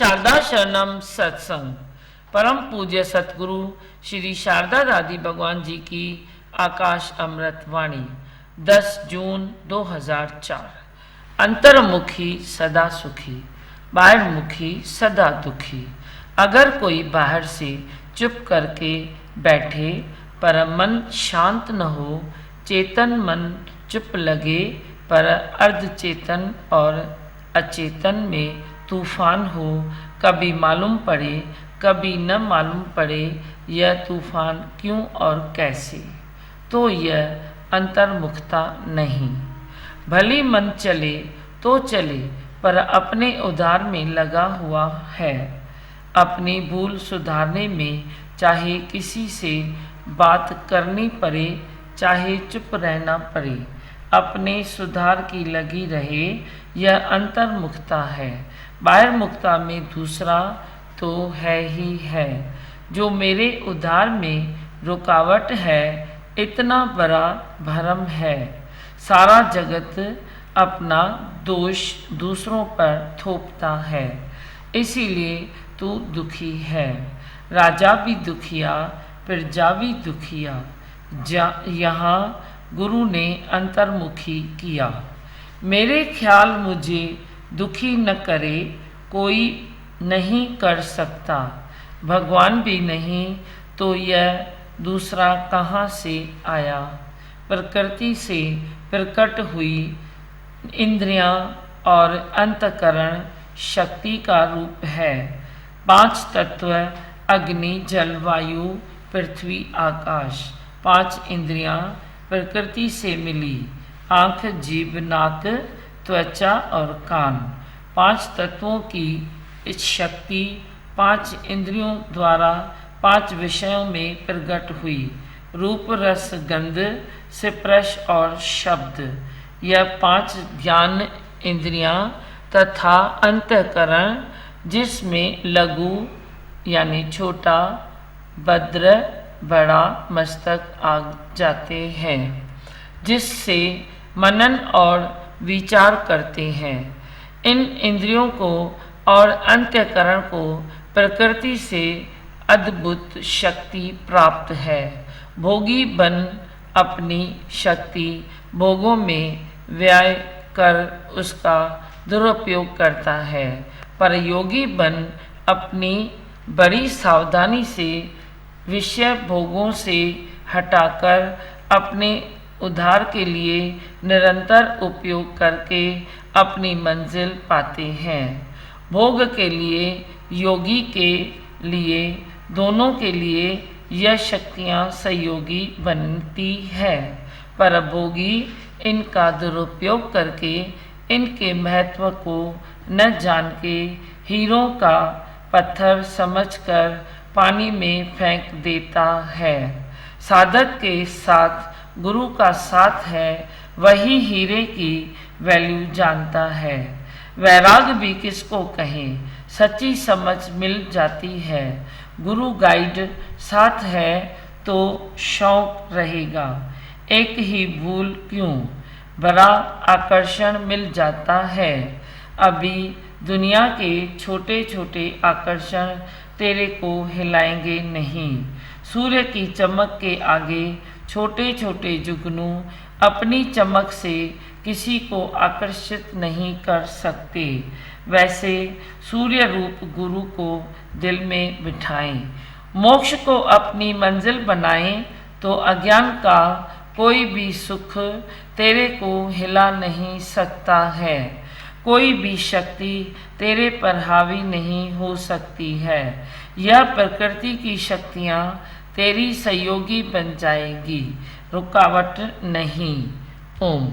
शारदा शरणम सत्संग। परम पूज्य सतगुरु श्री शारदा दादी भगवान जी की आकाश अमृत वाणी 10 जून 2004। अंतर्मुखी सदा सुखी, बाहरमुखी सदा दुखी। अगर कोई बाहर से चुप करके बैठे पर मन शांत न हो, चेतन मन चुप लगे पर अर्धचेतन और अचेतन में तूफान हो, कभी मालूम पड़े कभी न मालूम पड़े यह तूफान क्यों और कैसे, तो यह अंतर्मुखता नहीं। भली मन चले तो चले पर अपने उद्धार में लगा हुआ है। अपनी भूल सुधारने में चाहे किसी से बात करनी पड़े चाहे चुप रहना पड़े, अपने सुधार की लगी रहे, यह अंतर्मुखता है। बाहरमुखता में दूसरा तो है ही है, जो मेरे उद्धार में रुकावट है, इतना बड़ा भरम है। सारा जगत अपना दोष दूसरों पर थोपता है, इसीलिए तू दुखी है। राजा भी दुखिया, प्रजा भी दुखिया। यहाँ गुरु ने अंतर्मुखी किया। मेरे ख्याल मुझे दुखी न करे कोई नहीं कर सकता, भगवान भी नहीं तो यह दूसरा कहाँ से आया। प्रकृति से प्रकट हुई इंद्रियां और अंतकरण शक्ति का रूप है। 5 तत्व अग्नि जल वायु पृथ्वी आकाश। 5 इंद्रियां प्रकृति से मिली, आँख जीभ नाक त्वचा और कान। 5 तत्वों की इस शक्ति 5 इंद्रियों द्वारा 5 विषयों में प्रकट हुई, रूप रस गंध स्पर्श और शब्द। यह 5 ज्ञान इंद्रियां तथा अंतःकरण, जिसमें लघु यानी छोटा, भद्र बड़ा मस्तक आ जाते हैं, जिससे मनन और विचार करते हैं। इन इंद्रियों को और अंतःकरण को प्रकृति से अद्भुत शक्ति प्राप्त है। भोगी बन अपनी शक्ति भोगों में व्यय कर उसका दुरुपयोग करता है, पर योगी बन अपनी बड़ी सावधानी से विषय भोगों से हटाकर अपने उद्धार के लिए निरंतर उपयोग करके अपनी मंजिल पाते हैं। भोग के लिए योगी के लिए दोनों के लिए यह शक्तियाँ सहयोगी बनती है, पर भोगी इनका दुरुपयोग करके इनके महत्व को न जान के हीरों का पत्थर समझकर पानी में फेंक देता है। साधक के साथ गुरु का साथ है, वही हीरे की वैल्यू जानता है। वैराग भी किसको कहें, सच्ची समझ मिल जाती है। गुरु गाइड साथ है तो शौक रहेगा, एक ही भूल क्यों, बड़ा आकर्षण मिल जाता है। अभी दुनिया के छोटे छोटे आकर्षण तेरे को हिलाएंगे नहीं। सूर्य की चमक के आगे छोटे छोटे जुगनू अपनी चमक से किसी को आकर्षित नहीं कर सकते। वैसे सूर्य रूप गुरु को दिल में बिठाएं, मोक्ष को अपनी मंजिल बनाएं, तो अज्ञान का कोई भी सुख तेरे को हिला नहीं सकता है। कोई भी शक्ति तेरे पर हावी नहीं हो सकती है। यह प्रकृति की शक्तियाँ तेरी सहयोगी बन जाएगी, रुकावट नहीं। ओम।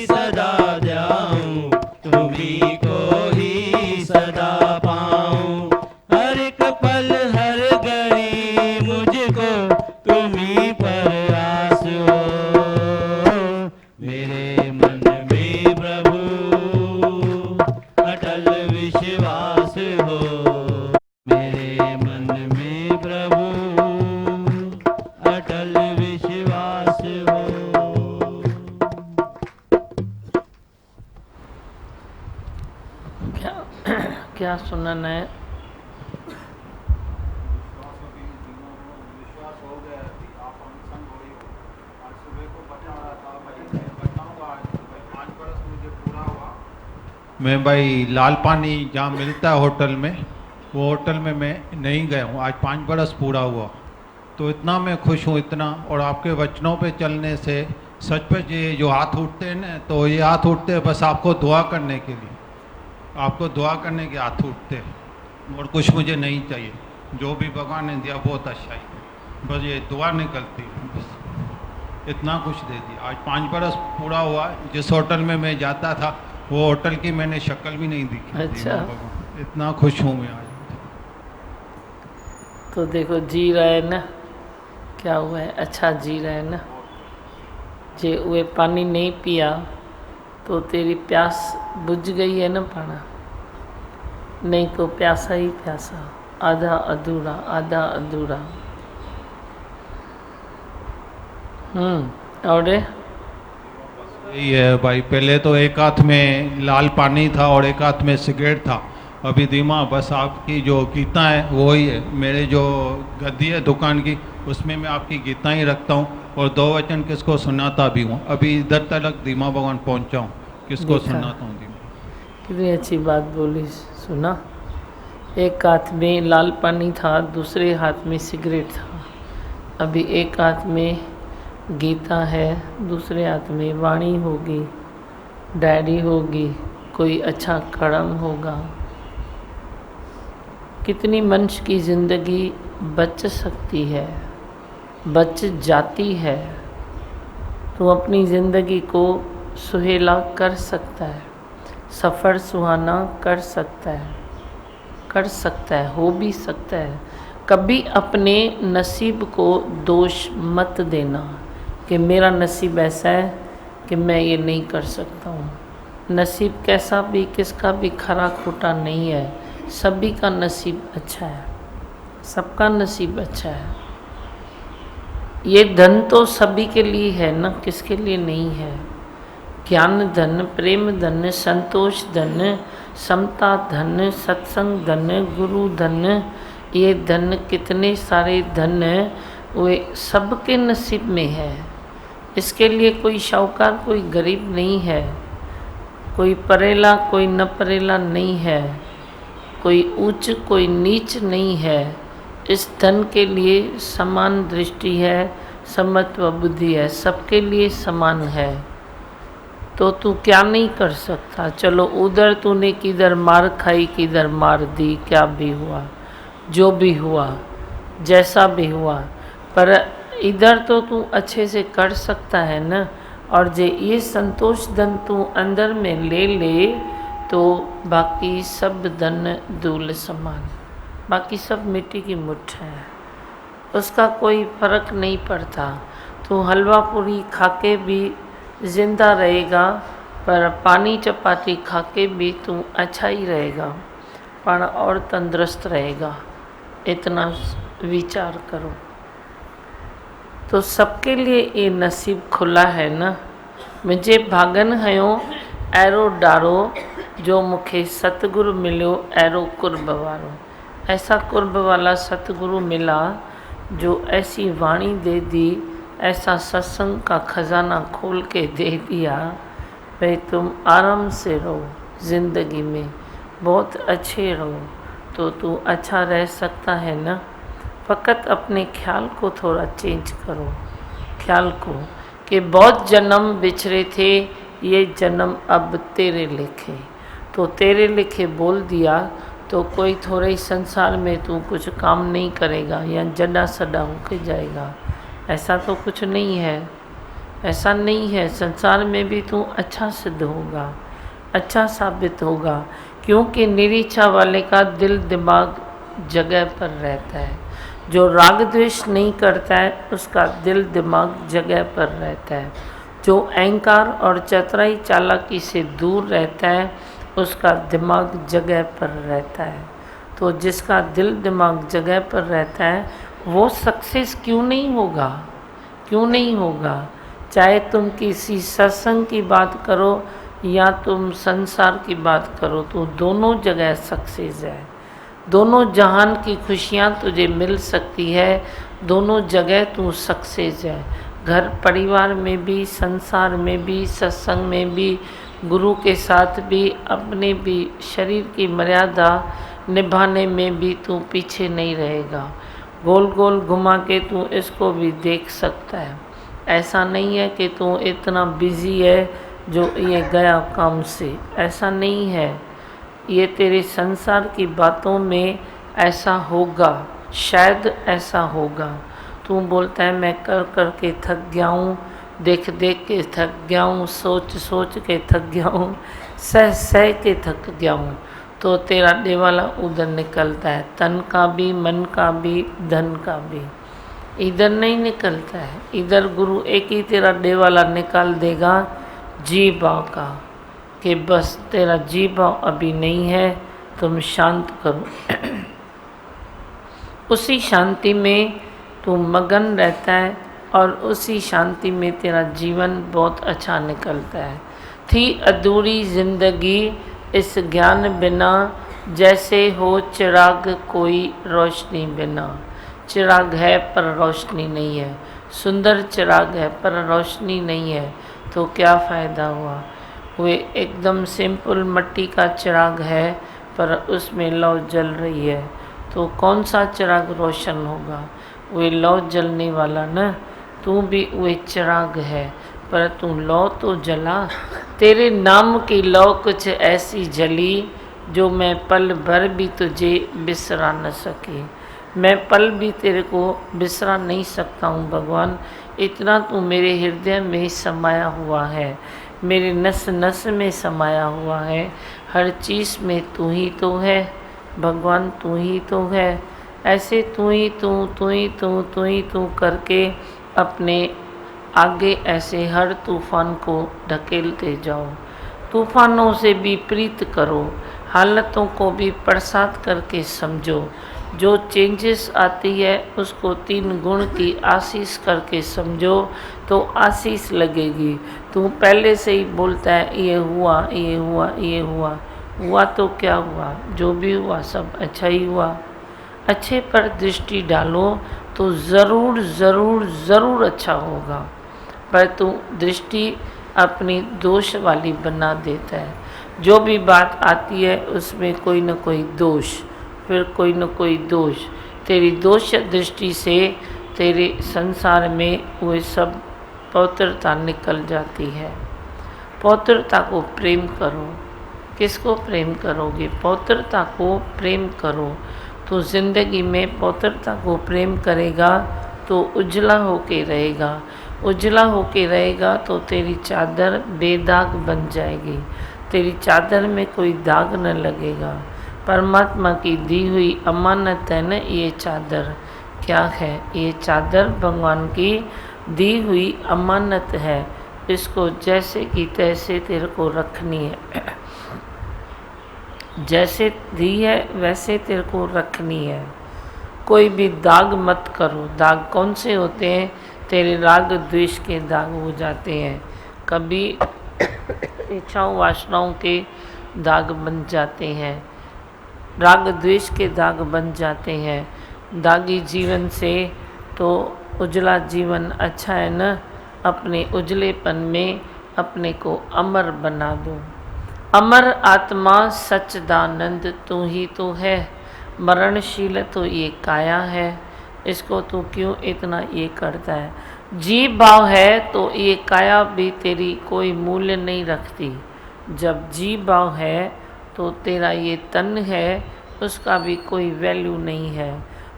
सदा जाऊं तुम्हीं को ही सदा पाऊं, हर एक पल हर घड़ी मुझको तुम्हीं पर आस हो। मेरे मन में प्रभु अटल विश्वास हो, मेरे मन में प्रभु अटल विश्वास हो। सुनना है। विश्वास हो गया कि आप अनशन हो ही हो। आज सुबह को बता रहा था, मैं बताऊंगा आज सुबह 5 बरस मुझे पूरा हुआ। मैं भाई लाल पानी जहाँ मिलता है होटल में, वो होटल में मैं नहीं गया हूँ। आज 5 बरस पूरा हुआ, तो इतना मैं खुश हूँ इतना। और आपके वचनों पे चलने से सचमुच ये जो हाथ उठते हैं ना, तो ये हाथ उठते हैं बस आपको दुआ करने के लिए, आपको दुआ करने के हाथ उठते हैं। और कुछ मुझे नहीं चाहिए, जो भी भगवान ने दिया बहुत अच्छा ही है, बस ये दुआ निकलती है, बस इतना कुछ दे दिया। आज 5 बरस पूरा हुआ। जिस होटल में मैं जाता था वो होटल की मैंने शक्ल भी नहीं दिखी। अच्छा। भगवान, इतना खुश हूँ मैं आज। तो देखो जी रहे ना, क्या हुआ है, अच्छा जी रहे ना। जे वे पानी नहीं पिया तो तेरी प्यास बुझ गई है ना पाना, नहीं तो प्यासा ही प्यासा, आधा अधूरा आधा अधूरा। और यही है भाई, पहले तो एक हाथ में लाल पानी था और एक हाथ में सिगरेट था। अभी धीमा बस आपकी जो गीता है वो ही है। मेरे जो गद्दी है दुकान की, उसमें मैं आपकी गीता ही रखता हूँ और 2 वचन किसको सुनाता भी हूँ। अभी इधर तक धीमा भगवान पहुँचा हूँ, किसको देखा। सुनाता हूँ धीमा। कितनी अच्छी बात बोली, सुना। एक हाथ में लाल पानी था, दूसरे हाथ में सिगरेट था। अभी एक हाथ में गीता है, दूसरे हाथ में वाणी होगी, डायरी होगी, कोई अच्छा कर्म होगा। कितनी मनुष्य की ज़िंदगी बच सकती है, बच जाती है। तो अपनी ज़िंदगी को सुहेला कर सकता है, सफ़र सुहाना कर सकता है, हो भी सकता है। कभी अपने नसीब को दोष मत देना कि मेरा नसीब ऐसा है कि मैं ये नहीं कर सकता हूँ। नसीब कैसा भी, किसका भी खरा खोटा नहीं है, सभी का नसीब अच्छा है, सबका नसीब अच्छा है। ये धन तो सभी के लिए है ना, किसके लिए नहीं है। ज्ञान धन, प्रेम धन, संतोष धन, समता धन, सत्संग धन, गुरु धन, ये धन कितने सारे धन वे सबके नसीब में है। इसके लिए कोई शाहूकार कोई गरीब नहीं है, कोई परेला कोई न परेला नहीं है, कोई ऊंच कोई नीच नहीं है। इस धन के लिए समान दृष्टि है, समत्व बुद्धि है, सबके लिए समान है। तो तू क्या नहीं कर सकता। चलो उधर तूने किधर मार खाई, किधर मार दी, क्या भी हुआ, जो भी हुआ, जैसा भी हुआ, पर इधर तो तू अच्छे से कर सकता है ना। और जे ये संतोष धन तू अंदर में ले ले तो बाकी सब धन धूल समान, बाकी सब मिट्टी की मुट्ठ है, उसका कोई फर्क नहीं पड़ता। तू हलवा पूरी खा के भी जिंदा रहेगा, पर पानी चपाती खा के भी तू अच्छा ही रहेगा, पर और तंदुरुस्त रहेगा। इतना विचार करो। तो सबके लिए ये नसीब खुला है ना। मुझे भागन हयो एरो डारो, जो मुखे सतगुरु मिलो एरो कुर्ब वारो। ऐसा कुर्ब वाला सतगुरु मिला जो ऐसी वाणी दे दी, ऐसा सत्संग का खजाना खोल के दे दिया, भाई तुम आराम से रहो, ज़िंदगी में बहुत अच्छे रहो। तो तू अच्छा रह सकता है ना। फ़कत अपने ख्याल को थोड़ा चेंज करो, ख्याल को कि बहुत जन्म बिछड़े थे, ये जन्म अब तेरे लिखे। तो तेरे लिखे बोल दिया तो कोई थोड़े ही संसार में तू कुछ काम नहीं करेगा या जड्डा सड्डा होके जाएगा, ऐसा तो कुछ नहीं है। ऐसा नहीं है, संसार में भी तू अच्छा सिद्ध होगा, अच्छा साबित होगा। क्योंकि निरीच्छा वाले का दिल दिमाग जगह पर रहता है, जो राग द्वेष नहीं करता है उसका दिल दिमाग जगह पर रहता है, जो अहंकार और चतुराई चालाकी से दूर रहता है उसका दिमाग जगह पर रहता है। तो जिसका दिल दिमाग जगह पर रहता है वो सक्सेस क्यों नहीं होगा, क्यों नहीं होगा। चाहे तुम किसी सत्संग की बात करो या तुम संसार की बात करो, तो दोनों जगह सक्सेस है। दोनों जहान की खुशियाँ तुझे मिल सकती है, दोनों जगह तू सक्सेस है। घर परिवार में भी, संसार में भी, सत्संग में भी, गुरु के साथ भी, अपने भी शरीर की मर्यादा निभाने में भी तू पीछे नहीं रहेगा। गोल गोल घुमा के तू इसको भी देख सकता है। ऐसा नहीं है कि तू इतना बिजी है जो ये गया काम से, ऐसा नहीं है। ये तेरे संसार की बातों में ऐसा होगा, शायद ऐसा होगा। तू बोलता है मैं कर कर के थक गया हूँ, देख देख के थक गया हूँ, सोच सोच के थक गया हूँ, सह सह के थक गया हूँ। तो तेरा देवाला उधर निकलता है, तन का भी, मन का भी, धन का भी। इधर नहीं निकलता है। इधर गुरु एक ही तेरा देवाला निकाल देगा, जी भाव का, कि बस तेरा जी भाव अभी नहीं है, तुम शांत करो। उसी शांति में तू मगन रहता है और उसी शांति में तेरा जीवन बहुत अच्छा निकलता है। थी अधूरी जिंदगी इस ज्ञान बिना, जैसे हो चिराग कोई रोशनी बिना। चिराग है पर रोशनी नहीं है, सुंदर चिराग है पर रोशनी नहीं है, तो क्या फ़ायदा हुआ। वे एकदम सिंपल मिट्टी का चिराग है पर उसमें लौ जल रही है, तो कौन सा चिराग रोशन होगा। वे लौ जलने वाला न, तू भी वे चिराग है पर तू लौ तो जला। तेरे नाम की लौ कुछ ऐसी जली, जो मैं पल भर भी तुझे बिसरा न सके। मैं पल भी तेरे को बिसरा नहीं सकता हूँ भगवान, इतना तू मेरे हृदय में समाया हुआ है, मेरे नस नस में समाया हुआ है। हर चीज़ में तू ही तो है भगवान, तू ही तो है। ऐसे तू ही तू करके अपने आगे ऐसे हर तूफान को ढकेलते जाओ। तूफानों से भी प्रीत करो, हालतों को भी प्रसाद करके समझो। जो चेंजेस आती है उसको 3 गुण की आशीष करके समझो, तो आशीष लगेगी। तू पहले से ही बोलता है ये हुआ, ये हुआ, ये हुआ। हुआ तो क्या हुआ, जो भी हुआ सब अच्छा ही हुआ। अच्छे पर दृष्टि डालो तो ज़रूर ज़रूर ज़रूर अच्छा होगा, पर तू दृष्टि अपनी दोष वाली बना देता है। जो भी बात आती है उसमें कोई न कोई दोष, फिर कोई न कोई दोष। तेरी दोष दृष्टि से तेरे संसार में वो सब पवित्रता निकल जाती है। पवित्रता को प्रेम करो। किसको प्रेम करोगे? पवित्रता को प्रेम करो। तो ज़िंदगी में पवित्रता को प्रेम करेगा तो उजला होके रहेगा। उजला होके रहेगा तो तेरी चादर बेदाग बन जाएगी, तेरी चादर में कोई दाग न लगेगा। परमात्मा की दी हुई अमानत है न ये चादर। क्या है ये चादर? भगवान की दी हुई अमानत है। इसको जैसे कि तैसे तेरे को रखनी है, जैसे दी है वैसे तेरे को रखनी है। कोई भी दाग मत करो। दाग कौन से होते हैं? तेरे राग द्वेष के दाग हो जाते हैं, कभी इच्छाओं वासनाओं के दाग बन जाते हैं, राग द्वेष के दाग बन जाते हैं। दागी जीवन से तो उजला जीवन अच्छा है न। अपने उजलेपन में अपने को अमर बना दो। अमर आत्मा सच्चिदानंद तू ही तो है। मरणशील तो ये काया है, इसको तू क्यों इतना ये करता है? जीव भाव है तो ये काया भी तेरी कोई मूल्य नहीं रखती। जब जीव भाव है तो तेरा ये तन है उसका भी कोई वैल्यू नहीं है।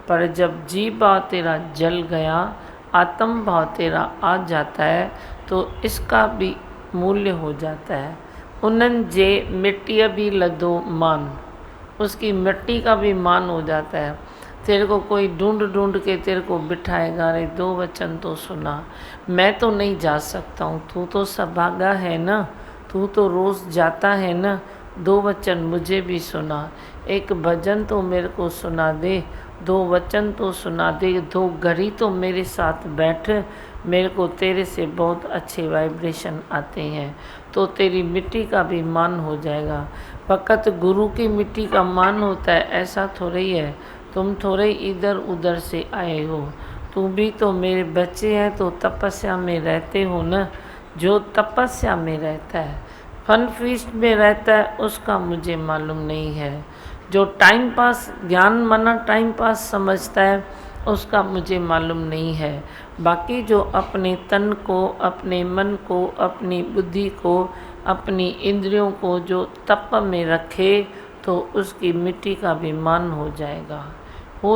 पर जब जीव भाव तेरा जल गया, आत्म भाव तेरा आ जाता है, तो इसका भी मूल्य हो जाता है। उन्हनि जे मिट्टी भी लदो मान, उसकी मिट्टी का भी मान हो जाता है। तेरे को कोई ढूंढ ढूंढ के तेरे को बिठाएगा, अरे 2 वचन तो सुना। मैं तो नहीं जा सकता हूँ, तू तो सभागा है ना, तू तो रोज़ जाता है ना, 2 वचन मुझे भी सुना। एक भजन तो मेरे को सुना दे, 2 वचन तो सुना दे, 2 घड़ी तो मेरे साथ बैठ। मेरे को तेरे से बहुत अच्छे वाइब्रेशन आते हैं। तो तेरी मिट्टी का भी मान हो जाएगा। फकत गुरु की मिट्टी का मान होता है ऐसा थोड़ा ही है। तुम थोड़े इधर उधर से आए हो, तुम भी तो मेरे बच्चे हैं, तो तपस्या में रहते हो न। जो तपस्या में रहता है, फन फीस्ट में रहता है, उसका मुझे मालूम नहीं है। जो टाइम पास ज्ञान माना टाइम पास समझता है, उसका मुझे मालूम नहीं है। बाकी जो अपने तन को, अपने मन को, अपनी बुद्धि को, अपनी इंद्रियों को जो तप में रखे, तो उसकी मिट्टी का भी मान हो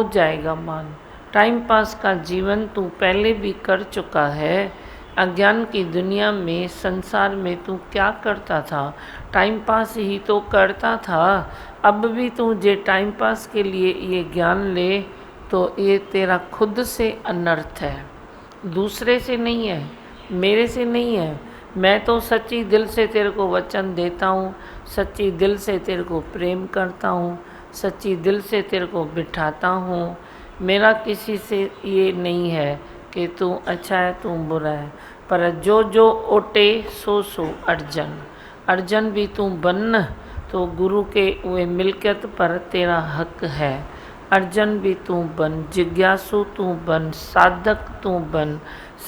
जाएगा मान। टाइम पास का जीवन तू पहले भी कर चुका है। अज्ञान की दुनिया में, संसार में तू क्या करता था? टाइम पास ही तो करता था। अब भी तू जे टाइम पास के लिए ये ज्ञान ले, तो ये तेरा खुद से अनर्थ है, दूसरे से नहीं है, मेरे से नहीं है। मैं तो सच्ची दिल से तेरे को वचन देता हूँ, सच्ची दिल से तेरे को प्रेम करता हूँ, सच्ची दिल से तेरे को बिठाता हूँ। मेरा किसी से ये नहीं है कि तू अच्छा है तू बुरा है, पर जो जो ओटे सो सो अर्जन भी तू बन, तो गुरु के वे मिल्कियत पर तेरा हक है। अर्जन भी तू बन, जिज्ञासु तू बन, साधक तू बन,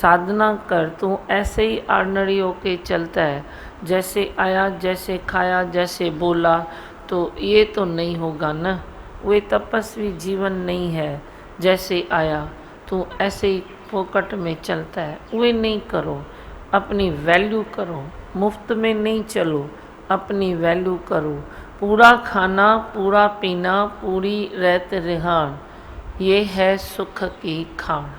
साधना कर। तू ऐसे ही ऑर्डिनरी होके चलता है, जैसे आया, जैसे खाया, जैसे बोला, तो ये तो नहीं होगा न। वे तपस्वी जीवन नहीं है। जैसे आया तू ऐसे ही फोकट में चलता है, वे नहीं करो। अपनी वैल्यू करो, मुफ्त में नहीं चलो, अपनी वैल्यू करो। पूरा खाना, पूरा पीना, पूरी रहत रिहान, ये है सुख की खान।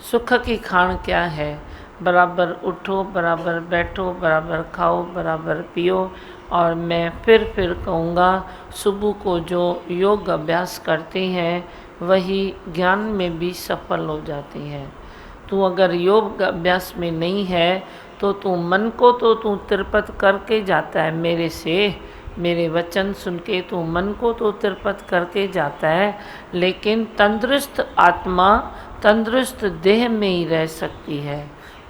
सुख की खान क्या है? बराबर उठो, बराबर बैठो, बराबर खाओ, बराबर पियो। और मैं फिर कहूँगा, सुबह को जो योग अभ्यास करते हैं, वही ज्ञान में भी सफल हो जाती हैं। तू अगर योग अभ्यास में नहीं है, तो तू मन को तो तू तिरपत करके जाता है मेरे से, मेरे वचन सुन के तू मन को तो तिरपत करके जाता है, लेकिन तंदुरुस्त आत्मा तंदुरुस्त देह में ही रह सकती है।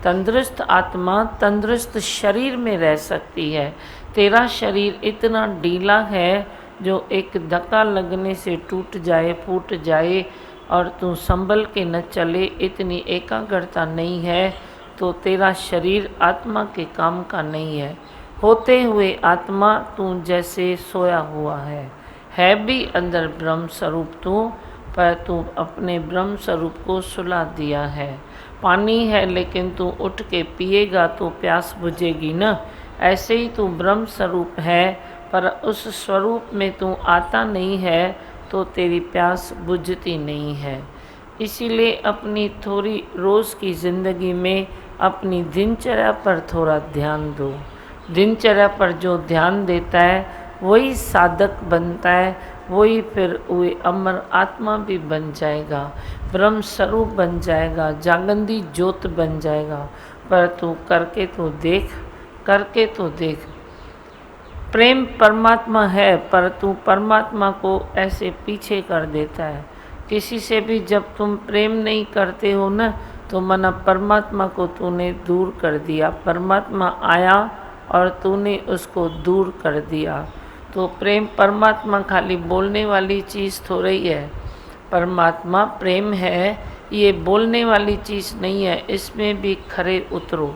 तंदुरुस्त आत्मा तंदुरुस्त शरीर में रह सकती है। तेरा शरीर इतना ढीला है, जो एक धक्का लगने से टूट जाए, फूट जाए, और तू संभल के न चले, इतनी एकाग्रता नहीं है, तो तेरा शरीर आत्मा के काम का नहीं है। होते हुए आत्मा तू जैसे सोया हुआ है भी अंदर ब्रह्म स्वरूप तू, पर तू अपने ब्रह्म स्वरूप को सुला दिया है। पानी है, लेकिन तू उठ के पिएगा तो प्यास बुझेगी न। ऐसे ही तू ब्रह्म स्वरूप है, पर उस स्वरूप में तू आता नहीं है, तो तेरी प्यास बुझती नहीं है। इसीलिए अपनी थोड़ी रोज़ की ज़िंदगी में अपनी दिनचर्या पर थोड़ा ध्यान दो। दिनचर्या पर जो ध्यान देता है, वही साधक बनता है, वही फिर वही अमर आत्मा भी बन जाएगा, ब्रह्म स्वरूप बन जाएगा, जागंदी ज्योत बन जाएगा। पर तू करके तो देख। प्रेम परमात्मा है, पर तू परमात्मा को ऐसे पीछे कर देता है। किसी से भी जब तुम प्रेम नहीं करते हो न, तो मना परमात्मा को तूने दूर कर दिया। परमात्मा आया और तूने उसको दूर कर दिया। तो प्रेम परमात्मा खाली बोलने वाली चीज़ थोड़ी है। परमात्मा प्रेम है, ये बोलने वाली चीज़ नहीं है। इसमें भी खरे उतरो,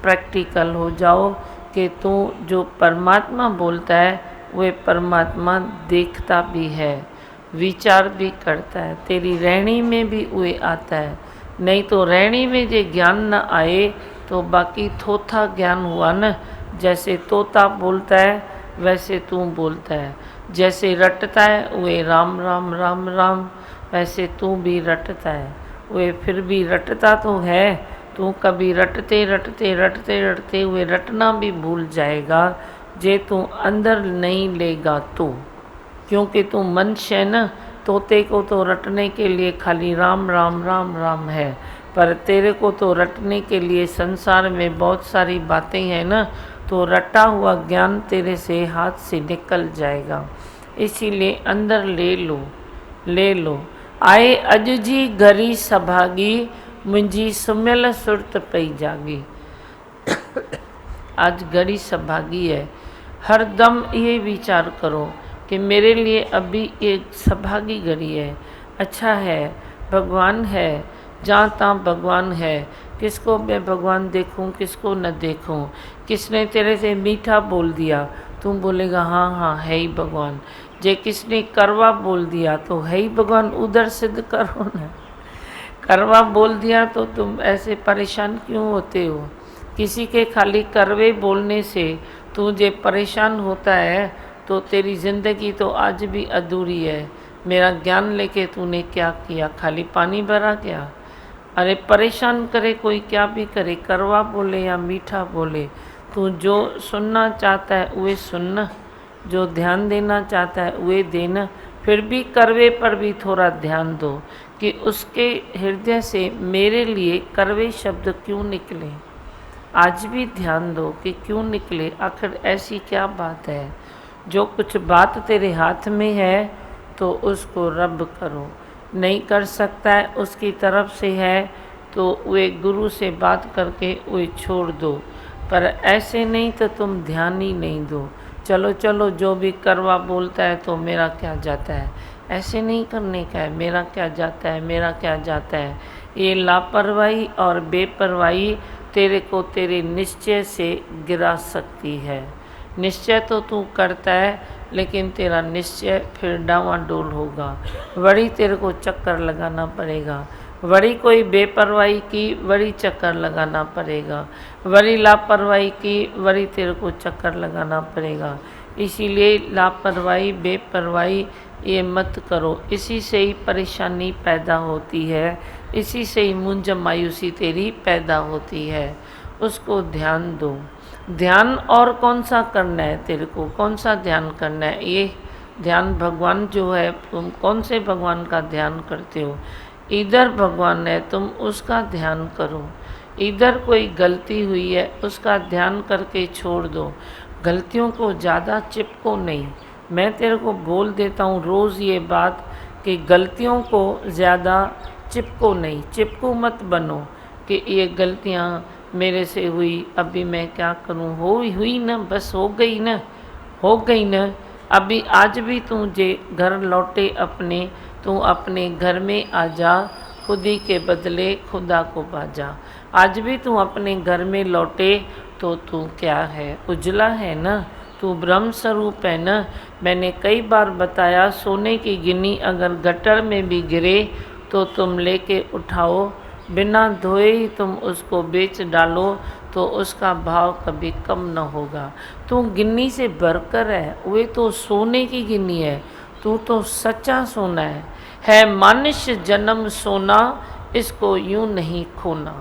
प्रैक्टिकल हो जाओ कि तू जो परमात्मा बोलता है, वह परमात्मा देखता भी है, विचार भी करता है, तेरी रहनी में भी वह आता है। नहीं तो रहनी में जो ज्ञान न आए, तो बाकी थोथा ज्ञान हुआ न। जैसे तोता बोलता है, वैसे तू बोलता है। जैसे रटता है वे राम राम राम राम, वैसे तू भी रटता है। वे फिर भी रटता तो है, तू कभी रटते रटते रटते रटते हुए रटना भी भूल जाएगा, जे तू अंदर नहीं लेगा तो। क्योंकि तू मनुष्य है न, तोते को तो रटने के लिए खाली राम राम राम राम है, पर तेरे को तो रटने के लिए संसार में बहुत सारी बातें हैं न, तो रटा हुआ ज्ञान तेरे से हाथ से निकल जाएगा। इसीलिए अंदर ले लो। आए अज जी घरी सभागी, मुंहिंजी सुमियल सुरत पई जागी। आज घड़ी सौभागी है। हर दम ये विचार करो कि मेरे लिए अभी एक सौभागी घड़ी है। अच्छा है, भगवान है, जहाँ तहाँ भगवान है। किसको मैं भगवान देखूं, किसको न देखूं। किसने तेरे से मीठा बोल दिया, तुम बोलेगा हाँ हाँ है ही भगवान। जे किसने करवा बोल दिया तो है ही भगवान, उधर सिद्ध करो ना। करवा बोल दिया तो तुम ऐसे परेशान क्यों होते हो? किसी के खाली करवे बोलने से तू जे परेशान होता है तो तेरी ज़िंदगी तो आज भी अधूरी है। मेरा ज्ञान लेके तूने क्या किया? खाली पानी भरा क्या? अरे परेशान करे कोई क्या भी करे, करवा बोले या मीठा बोले, तू जो सुनना चाहता है वह सुनना, जो ध्यान देना चाहता है वह देना। फिर भी करवे पर भी थोड़ा ध्यान दो कि उसके हृदय से मेरे लिए करवे शब्द क्यों निकले। आज भी ध्यान दो कि क्यों निकले, आखिर ऐसी क्या बात है। जो कुछ बात तेरे हाथ में है तो उसको रब करो, नहीं कर सकता है उसकी तरफ से है तो वे गुरु से बात करके वे छोड़ दो। पर ऐसे नहीं तो तुम ध्यान ही नहीं दो। चलो चलो जो भी करवा बोलता है तो मेरा क्या जाता है, ऐसे नहीं करने का है। मेरा क्या जाता है, मेरा क्या जाता है। ये लापरवाही और बेपरवाही तेरे को तेरे निश्चय से गिरा सकती है। निश्चय तो तू करता है लेकिन तेरा निश्चय फिर डावाडोल होगा। वही तेरे को चक्कर लगाना पड़ेगा, वही कोई बेपरवाही की वही चक्कर लगाना पड़ेगा, वही लापरवाही की वही तेरे को चक्कर लगाना पड़ेगा। इसीलिए लापरवाही बेपरवाही ये मत करो। इसी से ही परेशानी पैदा होती है, इसी से ही मुंज मायूसी तेरी पैदा होती है। उसको ध्यान दो। ध्यान और कौन सा करना है तेरे को, कौन सा ध्यान करना है? ये ध्यान भगवान जो है, तुम कौन से भगवान का ध्यान करते हो? इधर भगवान है, तुम उसका ध्यान करो। इधर कोई गलती हुई है उसका ध्यान करके छोड़ दो। गलतियों को ज़्यादा चिपको नहीं। मैं तेरे को बोल देता हूँ रोज़ ये बात कि गलतियों को ज़्यादा चिपको नहीं, चिपको मत बनो कि ये गलतियाँ मेरे से हुई, अभी मैं क्या करूँ। हुई ना, बस हो गई ना, हो गई ना। अभी आज भी तू जे घर लौटे अपने, तू अपने घर में आ जा, खुदी के बदले खुदा को बाजा। आज भी तू अपने घर में लौटे तो तू क्या है, उजला है ना, तू ब्रह्म स्वरूप है ना। मैंने कई बार बताया, सोने की गिन्नी अगर गटर में भी गिरे तो तुम लेके उठाओ, बिना धोए ही तुम उसको बेच डालो तो उसका भाव कभी कम न होगा। तू गिन्नी से भरकर है, वे तो सोने की गिन्नी है, तू तो सच्चा सोना है मनुष्य जन्म सोना, इसको यूं नहीं खोना।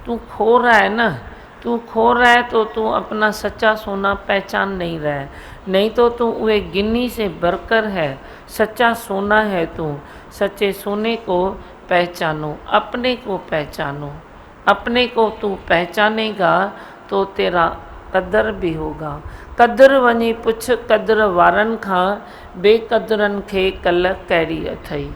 तू खो रहा है ना, तू खो रहा है तो तू अपना सच्चा सोना पहचान नहीं रहा है। नहीं तो तू वे गिन्नी से भरकर है, सच्चा सोना है तू। सच्चे सोने को पहचानो, अपने को पहचानो। अपने को तू पहचानेगा तो तेरा कदर भी होगा। कदर वञी पुछ कदर वारन खां, बेकदरन खे कल कैरी अथई।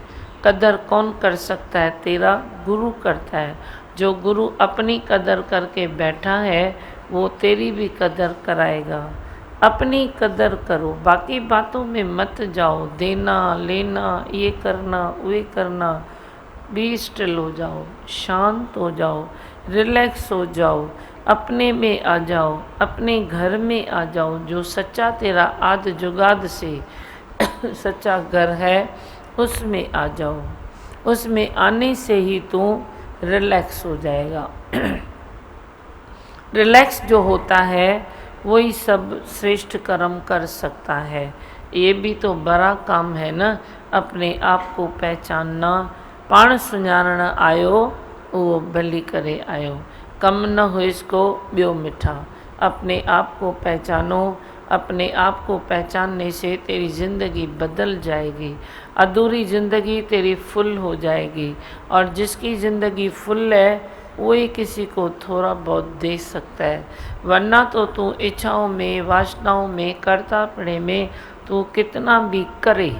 कदर कौन कर सकता है? तेरा गुरु करता है। जो गुरु अपनी कदर करके बैठा है वो तेरी भी कदर कराएगा। अपनी कदर करो, बाकी बातों में मत जाओ। देना लेना, ये करना वे करना। बी स्टिल हो जाओ, शांत हो जाओ, रिलैक्स हो जाओ, अपने में आ जाओ, अपने घर में आ जाओ। जो सच्चा तेरा आद जुगाद से सच्चा घर है उसमें आ जाओ। उसमें आने से ही तू रिलैक्स हो जाएगा। रिलैक्स जो होता है वही सब श्रेष्ठ कर्म कर सकता है। ये भी तो बड़ा काम है ना, अपने आप को पहचानना। पाण सुञाणण आयो वो भली करे आयो, कम न हो इसको ॿियो मिठा। अपने आप को पहचानो। अपने आप को पहचानने से तेरी ज़िंदगी बदल जाएगी। अधूरी ज़िंदगी तेरी फुल हो जाएगी। और जिसकी ज़िंदगी फुल है वही किसी को थोड़ा बहुत दे सकता है। वरना तो तू इच्छाओं में, वासनाओं में, कर्तापणे में तू कितना भी करे,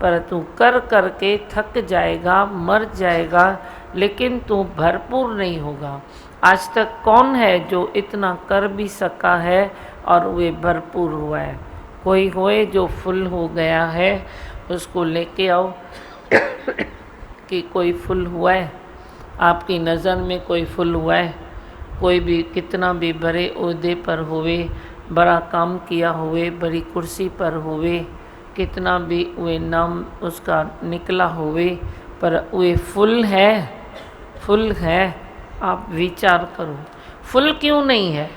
पर तू कर करके थक जाएगा, मर जाएगा, लेकिन तू भरपूर नहीं होगा। आज तक कौन है जो इतना कर भी सका है और वे भरपूर हुआ है? कोई होए जो फुल हो गया है, उसको लेके आओ कि कोई फुल हुआ है, आपकी नज़र में कोई फुल हुआ है? कोई भी कितना भी बड़े ओहदे पर होवे, बड़ा काम किया हुए, बड़ी कुर्सी पर हुए, कितना भी वे नाम उसका निकला हुए, पर वे फुल है? फुल है? आप विचार करो, फुल क्यों नहीं है?